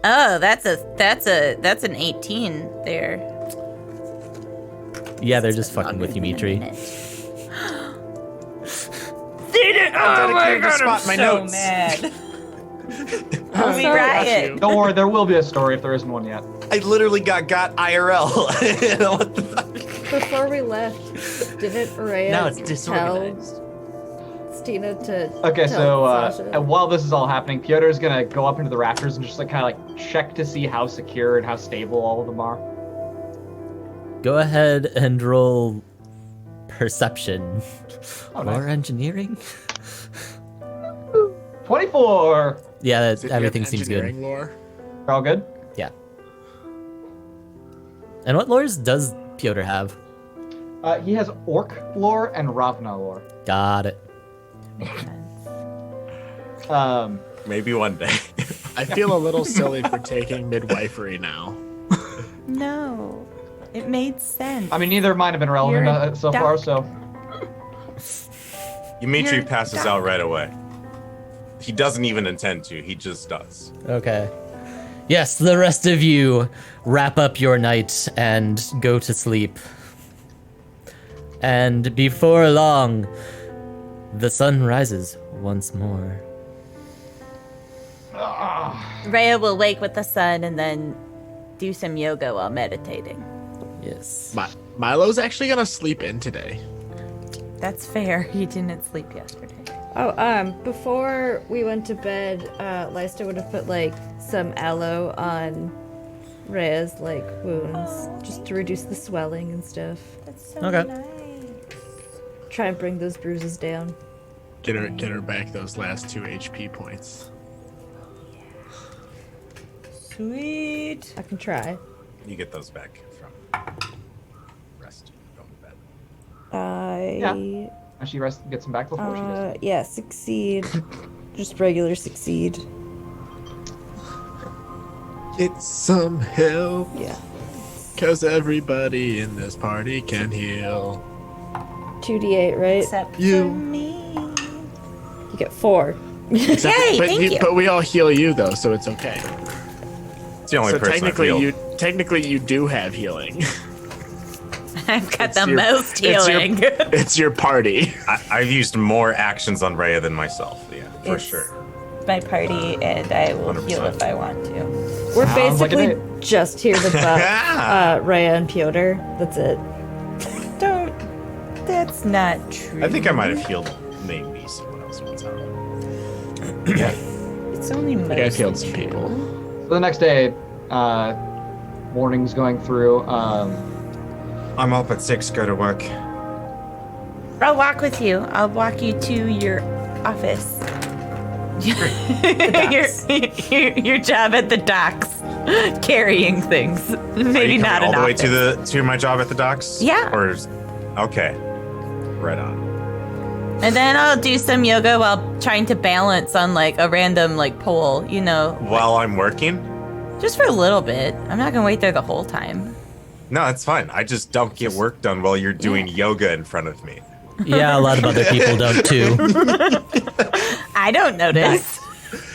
Oh, that's an 18 there. Yeah, they're just fucking with you, Mitri. Oh my dedicated to god, I'm spot my so notes. mad. I'm Homie sorry. Riot. Don't worry, there will be a story if there isn't one yet. I literally got IRL. What the fuck? Before we left, didn't Rhea Now it's tell disorganized. Stina to Okay, tell so Sasha? and while this is all happening, Piotr's gonna go up into the rafters and just like kind of like check to see how secure and how stable all of them are. Go ahead and roll perception. Oh, Or nice. engineering? 24. Yeah, Is it everything your seems good. engineering lore? We're all good. Yeah. And what lores does Piotr have? He has Orc lore and Ravna lore. Got it. Maybe one day. I feel a little silly for taking midwifery now. No, it made sense. I mean, neither of mine have been relevant You're so far, so. Dimitri You're passes dumb. out right away. He doesn't even intend to. He just does. Okay. Yes, the rest of you wrap up your night and go to sleep. And before long, the sun rises once more. Rhea will wake with the sun and then do some yoga while meditating. Yes. Milo's actually gonna sleep in today. That's fair. He didn't sleep yesterday. Oh, before we went to bed, Leicester would have put like some aloe on Rhea's like wounds, just to reduce the swelling and stuff. That's so Okay. nice. Try and bring those bruises down. Get her back those last 2 HP points. Sweet. I can try. You get those back from rest. Going to bed. I And she gets him back before she does. yeah, succeed. Just regular succeed. Get some help, Yeah. cause everybody in this party can heal. 2d8, right? Except You. for me. You get 4. Yay, thank you. But we all heal you though, so it's okay. It's the only So person I've healed. technically you do have healing. I've got It's the your- most it's your- healing. It's your party. I've used more actions on Rhea than myself. Yeah, for It's sure. My party, and I will 100%. heal if I want to. We're Sounds like a basically date. just here to buff Rhea and Piotr. That's it. Don't. That's not true. I think I might have healed maybe someone else one time. It's only I think I've most healed some people. So the next day, warnings going through. I'm up at 6, go to work. I'll walk with you. I'll walk you to your office. your job at the docks, carrying things. Are Maybe you not coming an all the way office. to my job at the docks? Yeah. Okay. Right on. And then I'll do some yoga while trying to balance on like a random like pole, you know, While I'm working? just for a little bit. I'm not gonna wait there the whole time. No, it's fine. I just don't get work done while you're doing yoga in front of me. Yeah, a lot of other people don't too. I don't notice.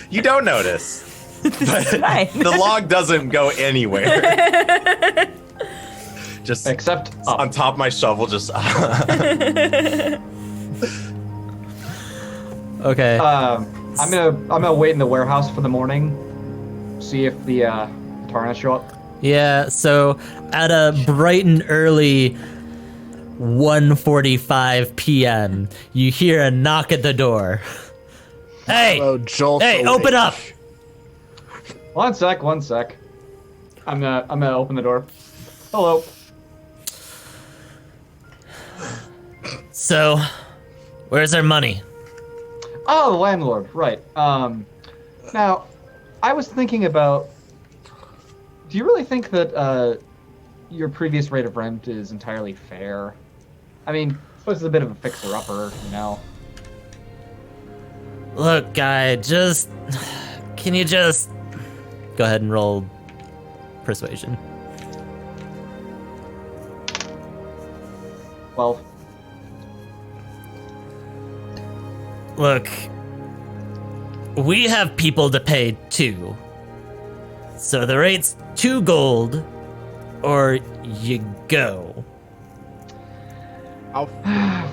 You don't notice. Fine. The log doesn't go anywhere. Just except on up. top of my shovel, just Okay. I'm gonna wait in the warehouse for the morning. See if the Tarna show up. Yeah, so at a bright and early 1:45 p.m., you hear a knock at the door. Hey! Hello, Joel. Hey, open up! One sec. I'm gonna open the door. Hello. So, where's our money? Oh, the landlord. Right. Now, I was thinking about. Do you really think that your previous rate of rent is entirely fair? I mean, I suppose it's a bit of a fixer-upper, you know. Look, guy, can you just go ahead and roll persuasion? Well, Look, we have people to pay too. So the rate's 2 gold, or you go.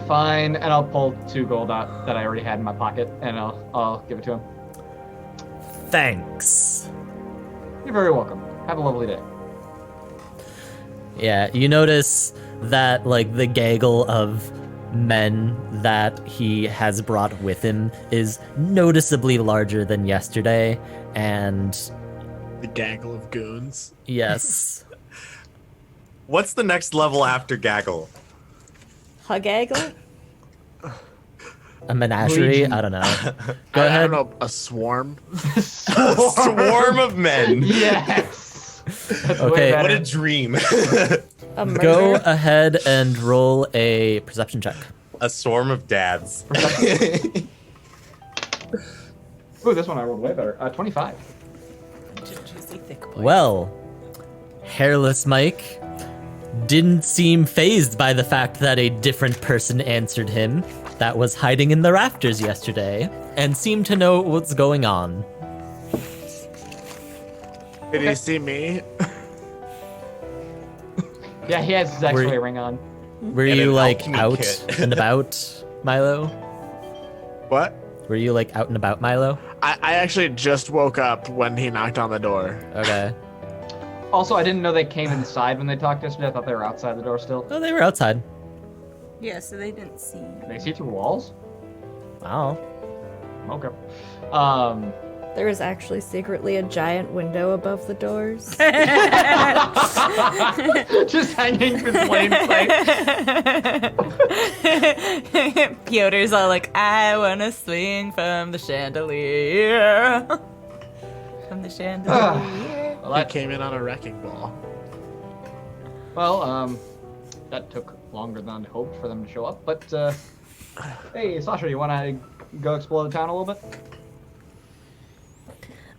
fine, and I'll pull 2 gold out that I already had in my pocket, and I'll give it to him. Thanks. You're very welcome. Have a lovely day. Yeah, you notice that, like, the gaggle of men that he has brought with him is noticeably larger than yesterday, and The gaggle of goons. yes. what's the next level after gaggle? Hugaggle? A menagerie? Legion. I don't know. Go I ahead. don't know, a swarm. Swarm of men. Yes. That's way Okay. What better. a dream. A murder? Go ahead and roll a perception check. A swarm of dads. Ooh, this one I rolled way better. 25. Juicy thick boy. Well, Hairless Mike didn't seem fazed by the fact that a different person answered him that was hiding in the rafters yesterday and seemed to know what's going on. Did he see me? Yeah, he has his X-ray Were- ring on. Were And you an like alchemy out kit. and about, Milo? What? Were you like out and about, Milo? I actually just woke up when he knocked on the door. Okay. Also, I didn't know they came inside when they talked yesterday. I thought they were outside the door still. Oh, they were outside. Yeah, so they didn't see. Can they see through walls? Wow. Okay. There is actually secretly a giant window above the doors. Just hanging in plain sight. Piotr's all like, I wanna swing from the chandelier. From the chandelier. Well, He that, came in on a wrecking ball. that took longer than I'd hoped for them to show up. But hey, Sasha, you want to go explore the town a little bit?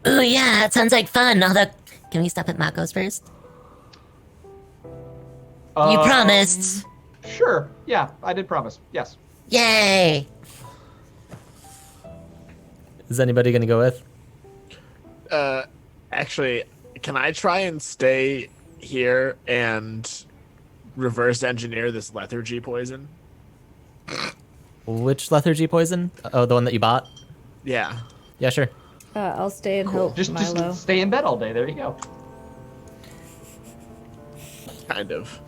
Ooh, yeah, it sounds like fun. Although, can we stop at Mako's first? You promised. Sure. Yeah, I did promise. Yes. Yay! Is anybody gonna go with? Actually, can I try and stay here and reverse engineer this lethargy poison? Which lethargy poison? Oh, the one that you bought? Yeah. Yeah, sure. I'll stay and help Just Milo. stay in bed all day. There you go. Kind of.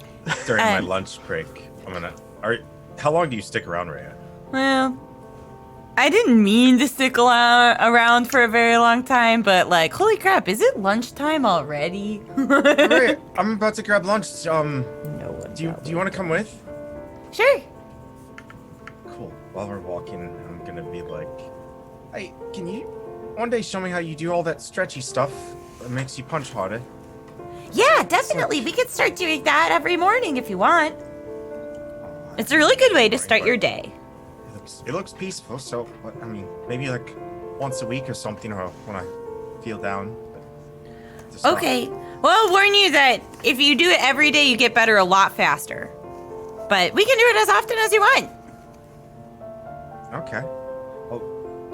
During my lunch break, how long do you stick around, Rhea? Well, I didn't mean to stick around for a very long time, but like, holy crap, is it lunchtime already? Rhea, I'm about to grab lunch. No one. Do you want to come with? Sure. Cool. While we're walking, I'm gonna be like, hey, can you one day show me how you do all that stretchy stuff that makes you punch harder? Yeah, definitely. We could start doing that every morning if you want. It's a really good way to start your day. It looks peaceful, so I mean, maybe like once a week or something, or when I feel down. But just not- Okay. Well, I'll warn you that if you do it every day, you get better a lot faster. But we can do it as often as you want. Okay. Well,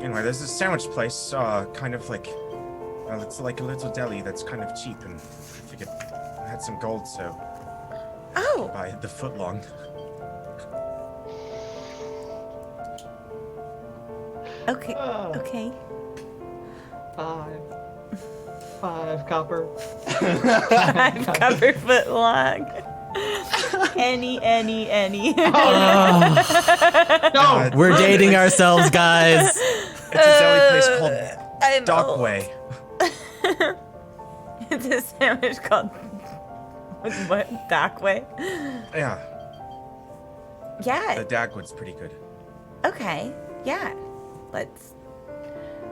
anyway, there's this sandwich place, kind of like, it's like a little deli that's kind of cheap, and I figured I had some gold, so Oh. buy the foot long. Okay. Okay. 5 copper. I'm covered foot long. Any. No. We're dating ourselves, guys. It's a deli place called I'm Dockway. It's a sandwich called what? Dockway? Yeah, Yeah. the Dagwood's pretty good. Okay. Yeah. Let's.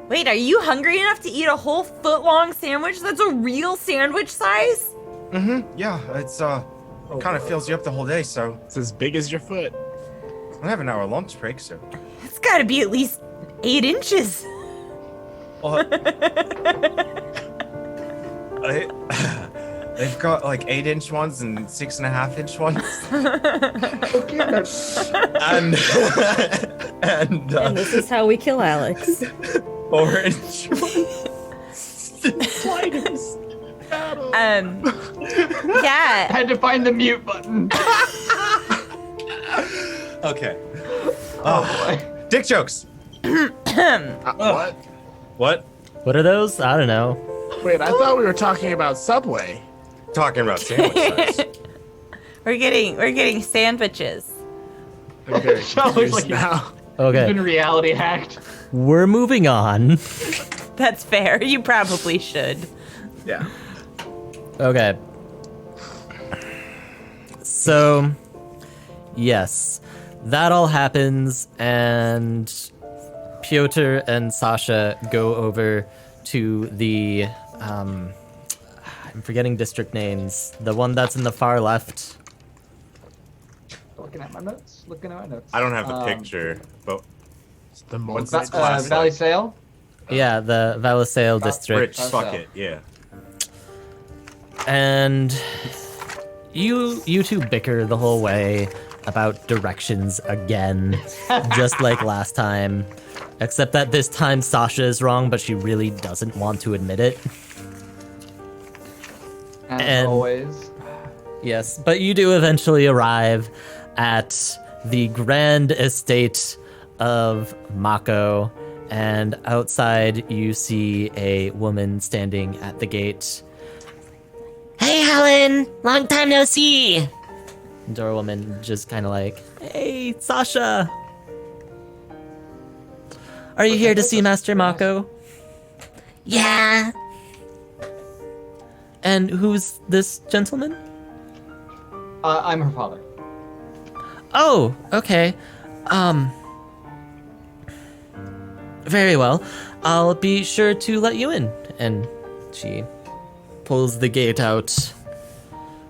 Wait, are you hungry enough to eat a whole foot-long sandwich? That's a real sandwich size? Yeah, it's kind of fills you up the whole day, so It's as big as your foot. I have an hour lunch break, so. It's got to be at least 8 inches. Well, they've got like 8-inch ones and 6.5-inch ones. and And this is how we kill Alex. 4-inch ones. Sliders. Yeah. Had to find the mute button. Okay. Oh boy. Dick jokes. What? What? What are those? I don't know. Wait, I thought we were talking about Subway. Talking about sandwich size. We're getting sandwiches. I'm very Sounds confused like you- now. It's been Okay, reality hacked. we're moving on. That's fair. You probably should. Yeah. Okay. So, yes, that all happens, and Piotr and Sasha go over to the, I'm forgetting district names, the one that's in the far left. Looking at my notes. I don't have the picture, but The What's more this class Valley like? Sale. Yeah, the Valisale district. Rich, That's fuck out. it, yeah. And you two bicker the whole way about directions again, just like last time. Except that this time Sasha is wrong, but she really doesn't want to admit it. As And- always. Yes, but you do eventually arrive at the grand estate of Mako, and outside you see a woman standing at the gate. Hey, Alan, long time no see. Doorwoman just kind of like, hey, Sasha. Are you here to see Master Mako? Yeah. And who's this gentleman? I'm her father. Oh, okay. Very well. I'll be sure to let you in. And she pulls the gate out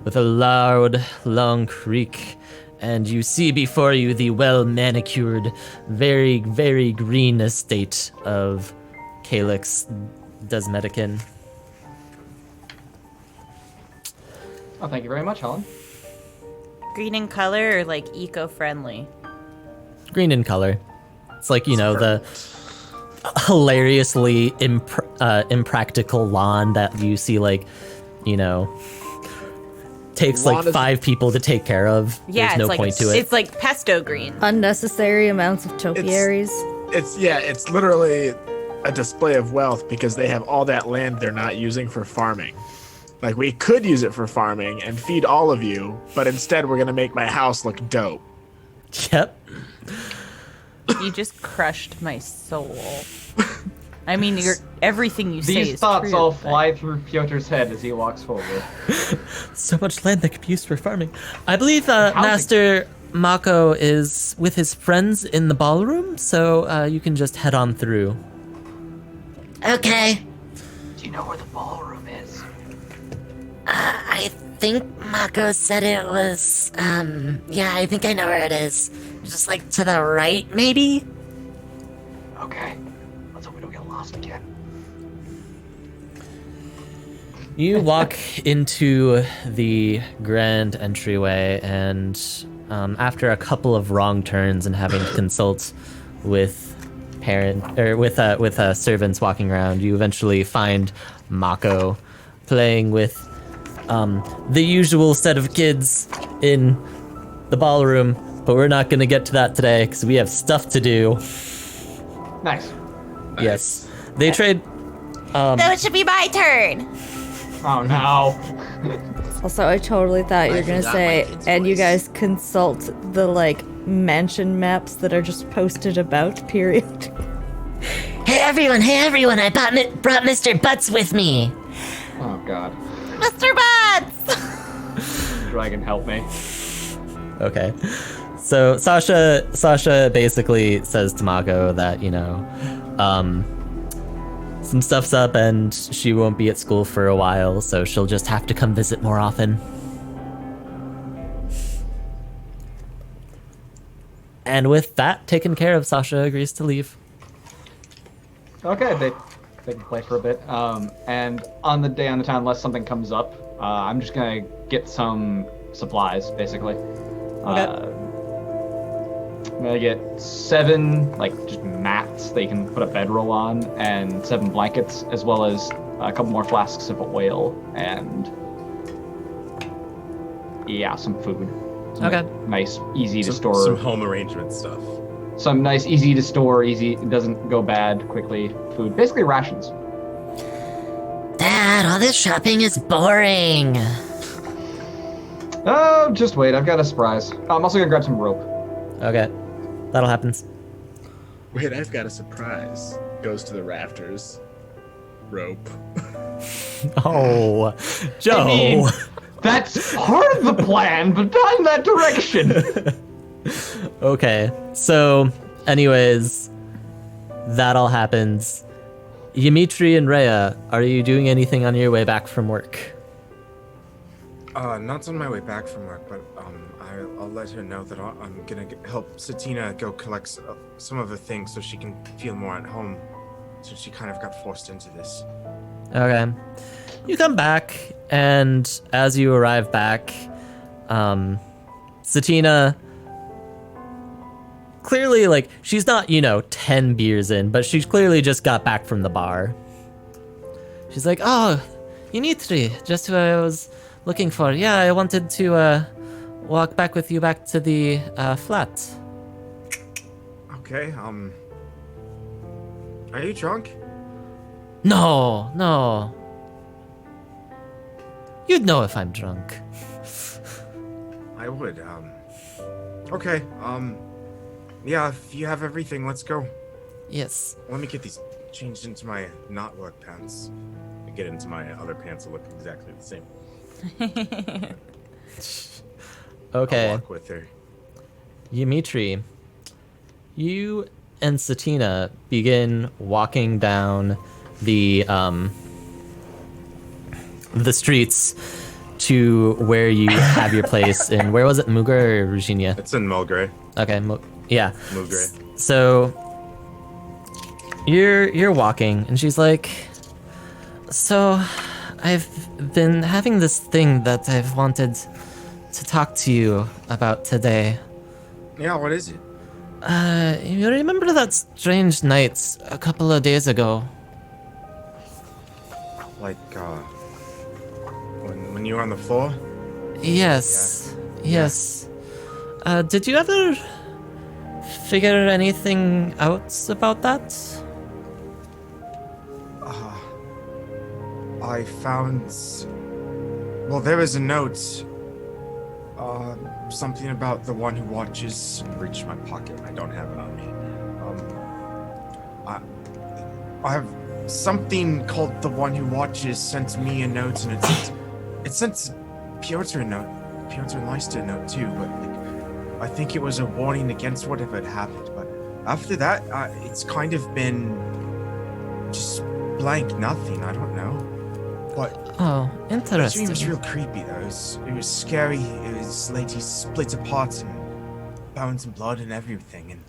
with a loud, long creak, and you see before you the well-manicured, very, very green estate of Calyx Desmedican. Oh, thank you very much, Helen. Green in color or like eco-friendly? Green in color. It's like, you know, the hilariously impractical lawn that you see, like, you know, takes Lawn like is- 5 people to take care of. Yeah, There's no it's like point to it. it's like pesto green. Unnecessary amounts of topiaries. It's literally a display of wealth because they have all that land they're not using for farming. Like, we could use it for farming and feed all of you, but instead we're gonna make my house look dope. Yep. You just crushed my soul. I mean, everything you say These is thoughts true, all but- fly through Piotr's head as he walks forward. So much land that could be used for farming. I believe Master Mako is with his friends in the ballroom, so you can just head on through. Okay. Do you know where the ballroom is? I think Mako said it was, yeah, I think I know where it is. Just like to the right, maybe? Okay. Let's hope we don't get lost again. You walk into the grand entryway, and after a couple of wrong turns and having to consult with servants walking around, you eventually find Mako playing with the usual set of kids in the ballroom. But we're not gonna get to that today because we have stuff to do. Nice. Yes, they trade. No, it should be my turn. Oh no. Also, I totally thought you were gonna forgot my say, kid's and you voice." guys consult the like mansion maps that are just posted about. Period. Hey everyone, I brought Mr. Butts with me. Oh god. Mr. Butts! Dragon, help me. Okay. So Sasha basically says to Mako that, you know, some stuff's up and she won't be at school for a while, so she'll just have to come visit more often. And with that taken care of, Sasha agrees to leave. Okay, they can play for a bit. And on the day on the town, unless something comes up, I'm just gonna get some supplies, basically. Okay. I'm gonna get 7 like just mats that you can put a bedroll on, and 7 blankets, as well as a couple more flasks of oil and yeah, some food. Some Okay. nice, easy to Some store. home arrangement stuff. Some nice, easy to store, it doesn't go bad quickly. Food, basically rations. Dad, all this shopping is boring. Oh, just wait, I've got a surprise. I'm also gonna grab some rope. Okay. That'll happen. Wait, I've got a surprise. Goes to the rafters. Rope. Oh, Joe. I mean, that's part of the plan, but not in that direction. Okay, so, anyways, that all happens. Dimitri and Rhea, are you doing anything on your way back from work? Not on my way back from work, but I'll let her know that I'm gonna help Satina go collect some of the things so she can feel more at home. So she kind of got forced into this. Okay. You come back, and as you arrive back, Satina, clearly, like, she's not, 10 beers in, but she's clearly just got back from the bar. She's like, oh, Dimitri, just who I was looking for. Yeah, I wanted to walk back with you back to the flat. Okay, are you drunk? No. You'd know if I'm drunk. I would. Okay. Yeah, if you have everything, let's go. Yes. Let me get these changed into my not work pants. I get into my other pants that look exactly the same. Okay. I'll walk with her. Dimitri, you and Satina begin walking down the streets to where you have your place in, where was it, Mugra or Virginia? It's in Mulgray. Okay, yeah. Mugray. So you're walking, and she's like, so I've been having this thing that I've wanted to talk to you about today. Yeah, what is it? You remember that strange night a couple of days ago? Like, when you were on the floor? Yes. Yes. Did you ever figure anything out about that? I found... Well, there was a note. Something about the one who watches. Reach my pocket. I don't have it on me. I have something called the one who watches sent me a note, and it sent Piotr a note. Piotr and Leicester a note too, but I think it was a warning against whatever had happened. But after that, it's kind of been just blank, nothing. I don't know. But Oh, the interesting. dream was real creepy though. It was scary. It was lady split apart and bones and blood and everything. And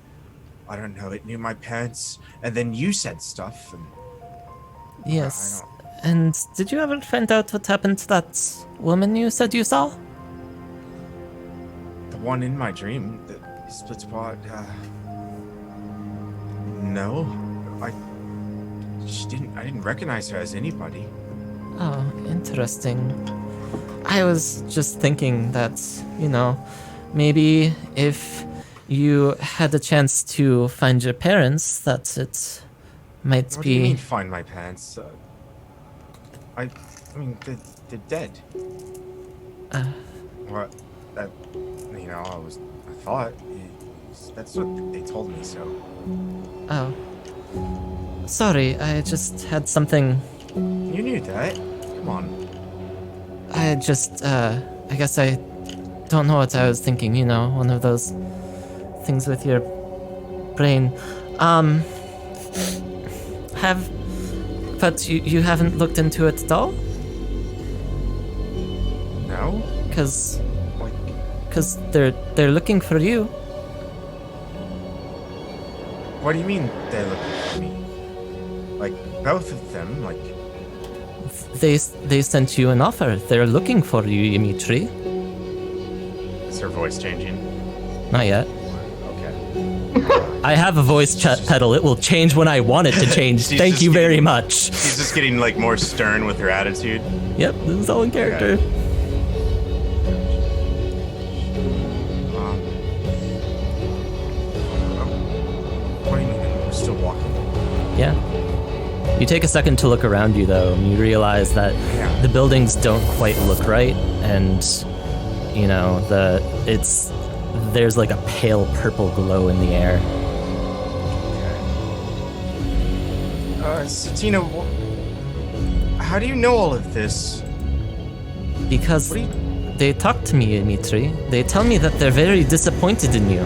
I don't know. It knew my parents. And then you said stuff. And Yes. I And did you ever find out what happened to that woman you said you saw? the one in my dream that split apart. No, I didn't recognize her as anybody. Oh, interesting. I was just thinking that, maybe if you had a chance to find your parents, that it might What do you mean be. find my parents? I mean they're dead. What? That I thought that's what they told me. So Oh. Sorry, I just had something. you knew that. Come on. I just, I guess I don't know what I was thinking, one of those things with your brain. But you haven't looked into it at all? No. Cause Like, they're looking for you. what do you mean they're looking for me? Like both of them? Like, They sent you an offer. They're looking for you, Dimitri. is her voice changing? Not yet. Okay. I have a voice pedal. It will change when I want it to change. She's Thank just you very getting- much. She's just getting like more stern with her attitude. Yep, this is all in character. What do you mean? We're still walking. Yeah. You take a second to look around you, though, and you realize that Yeah. the buildings don't quite look right, and there's like a pale purple glow in the air. Satina, how do you know all of this? Because What do you... they talk to me, Dimitri. They tell me that they're very disappointed in you.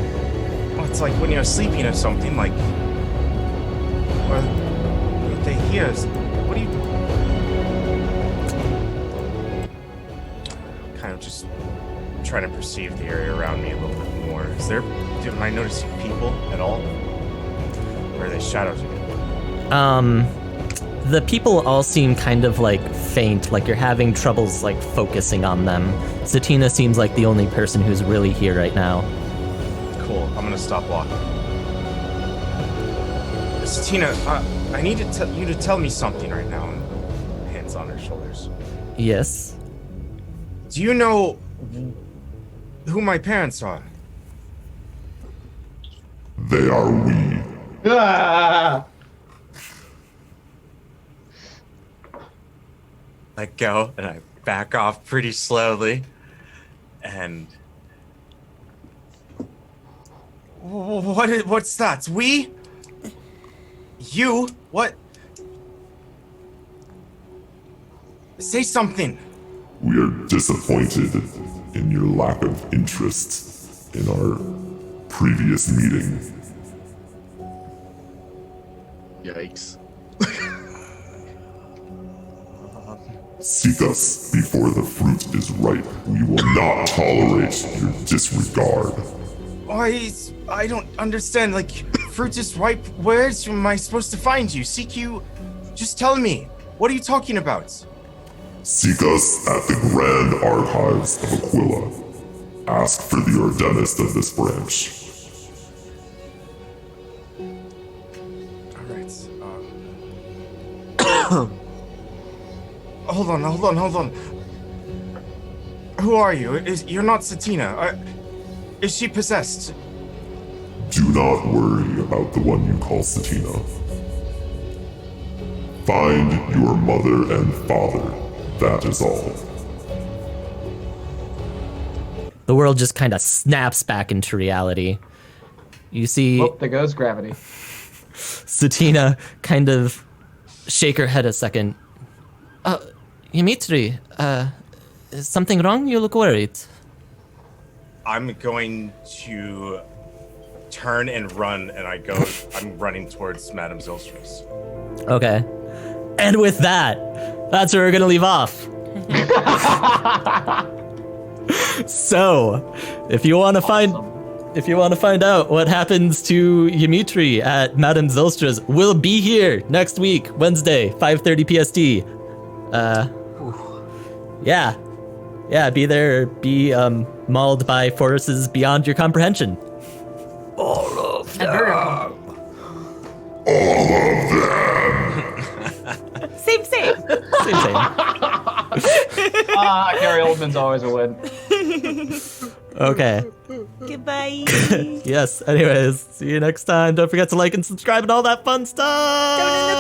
Well, it's like when you're sleeping or something, like... Or they hear us. What do you... Kind of just trying to perceive the area around me a little bit more. Am I noticing people at all? Or are they shadows again? The people all seem kind of like faint, like you're having troubles like focusing on them. Satina seems like the only person who's really here right now. Cool. I'm gonna stop walking. Satina, I need you to tell me something right now. And hands on her shoulders. Yes. Do you know who my parents are? They are we. Ah! Let go, and I back off pretty slowly. And what's that? We? You? What? Say something. We are disappointed in your lack of interest in our previous meeting. Yikes. Seek us before the fruit is ripe. We will not tolerate your disregard. I don't understand. Like, fruit is ripe. Where am I supposed to find you? Seek you? Just tell me. What are you talking about? Seek us at the Grand Archives of Aquila. Ask for the Ordenist of this branch. Alright, Hold on. Who are you? You're not Satina. Is she possessed? Do not worry about the one you call Satina. Find your mother and father. That is all. The world just kind of snaps back into reality. You see Oh, there goes gravity. Satina kind of shake her head a second. Dimitri, is something wrong? You look worried. I'm going to turn and run, and I'm running towards Madame Zylstra's. Okay. And with that, that's where we're gonna leave off. So, if you want to find out what happens to Dimitri at Madame Zylstra's, we'll be here next week, Wednesday, 5:30 PST. Yeah, be there, be mauled by forces beyond your comprehension. All of them. Same. Same. Gary Oldman's always a win. Okay. Goodbye. Yes, anyways, see you next time. Don't forget to like and subscribe and all that fun stuff. Down in the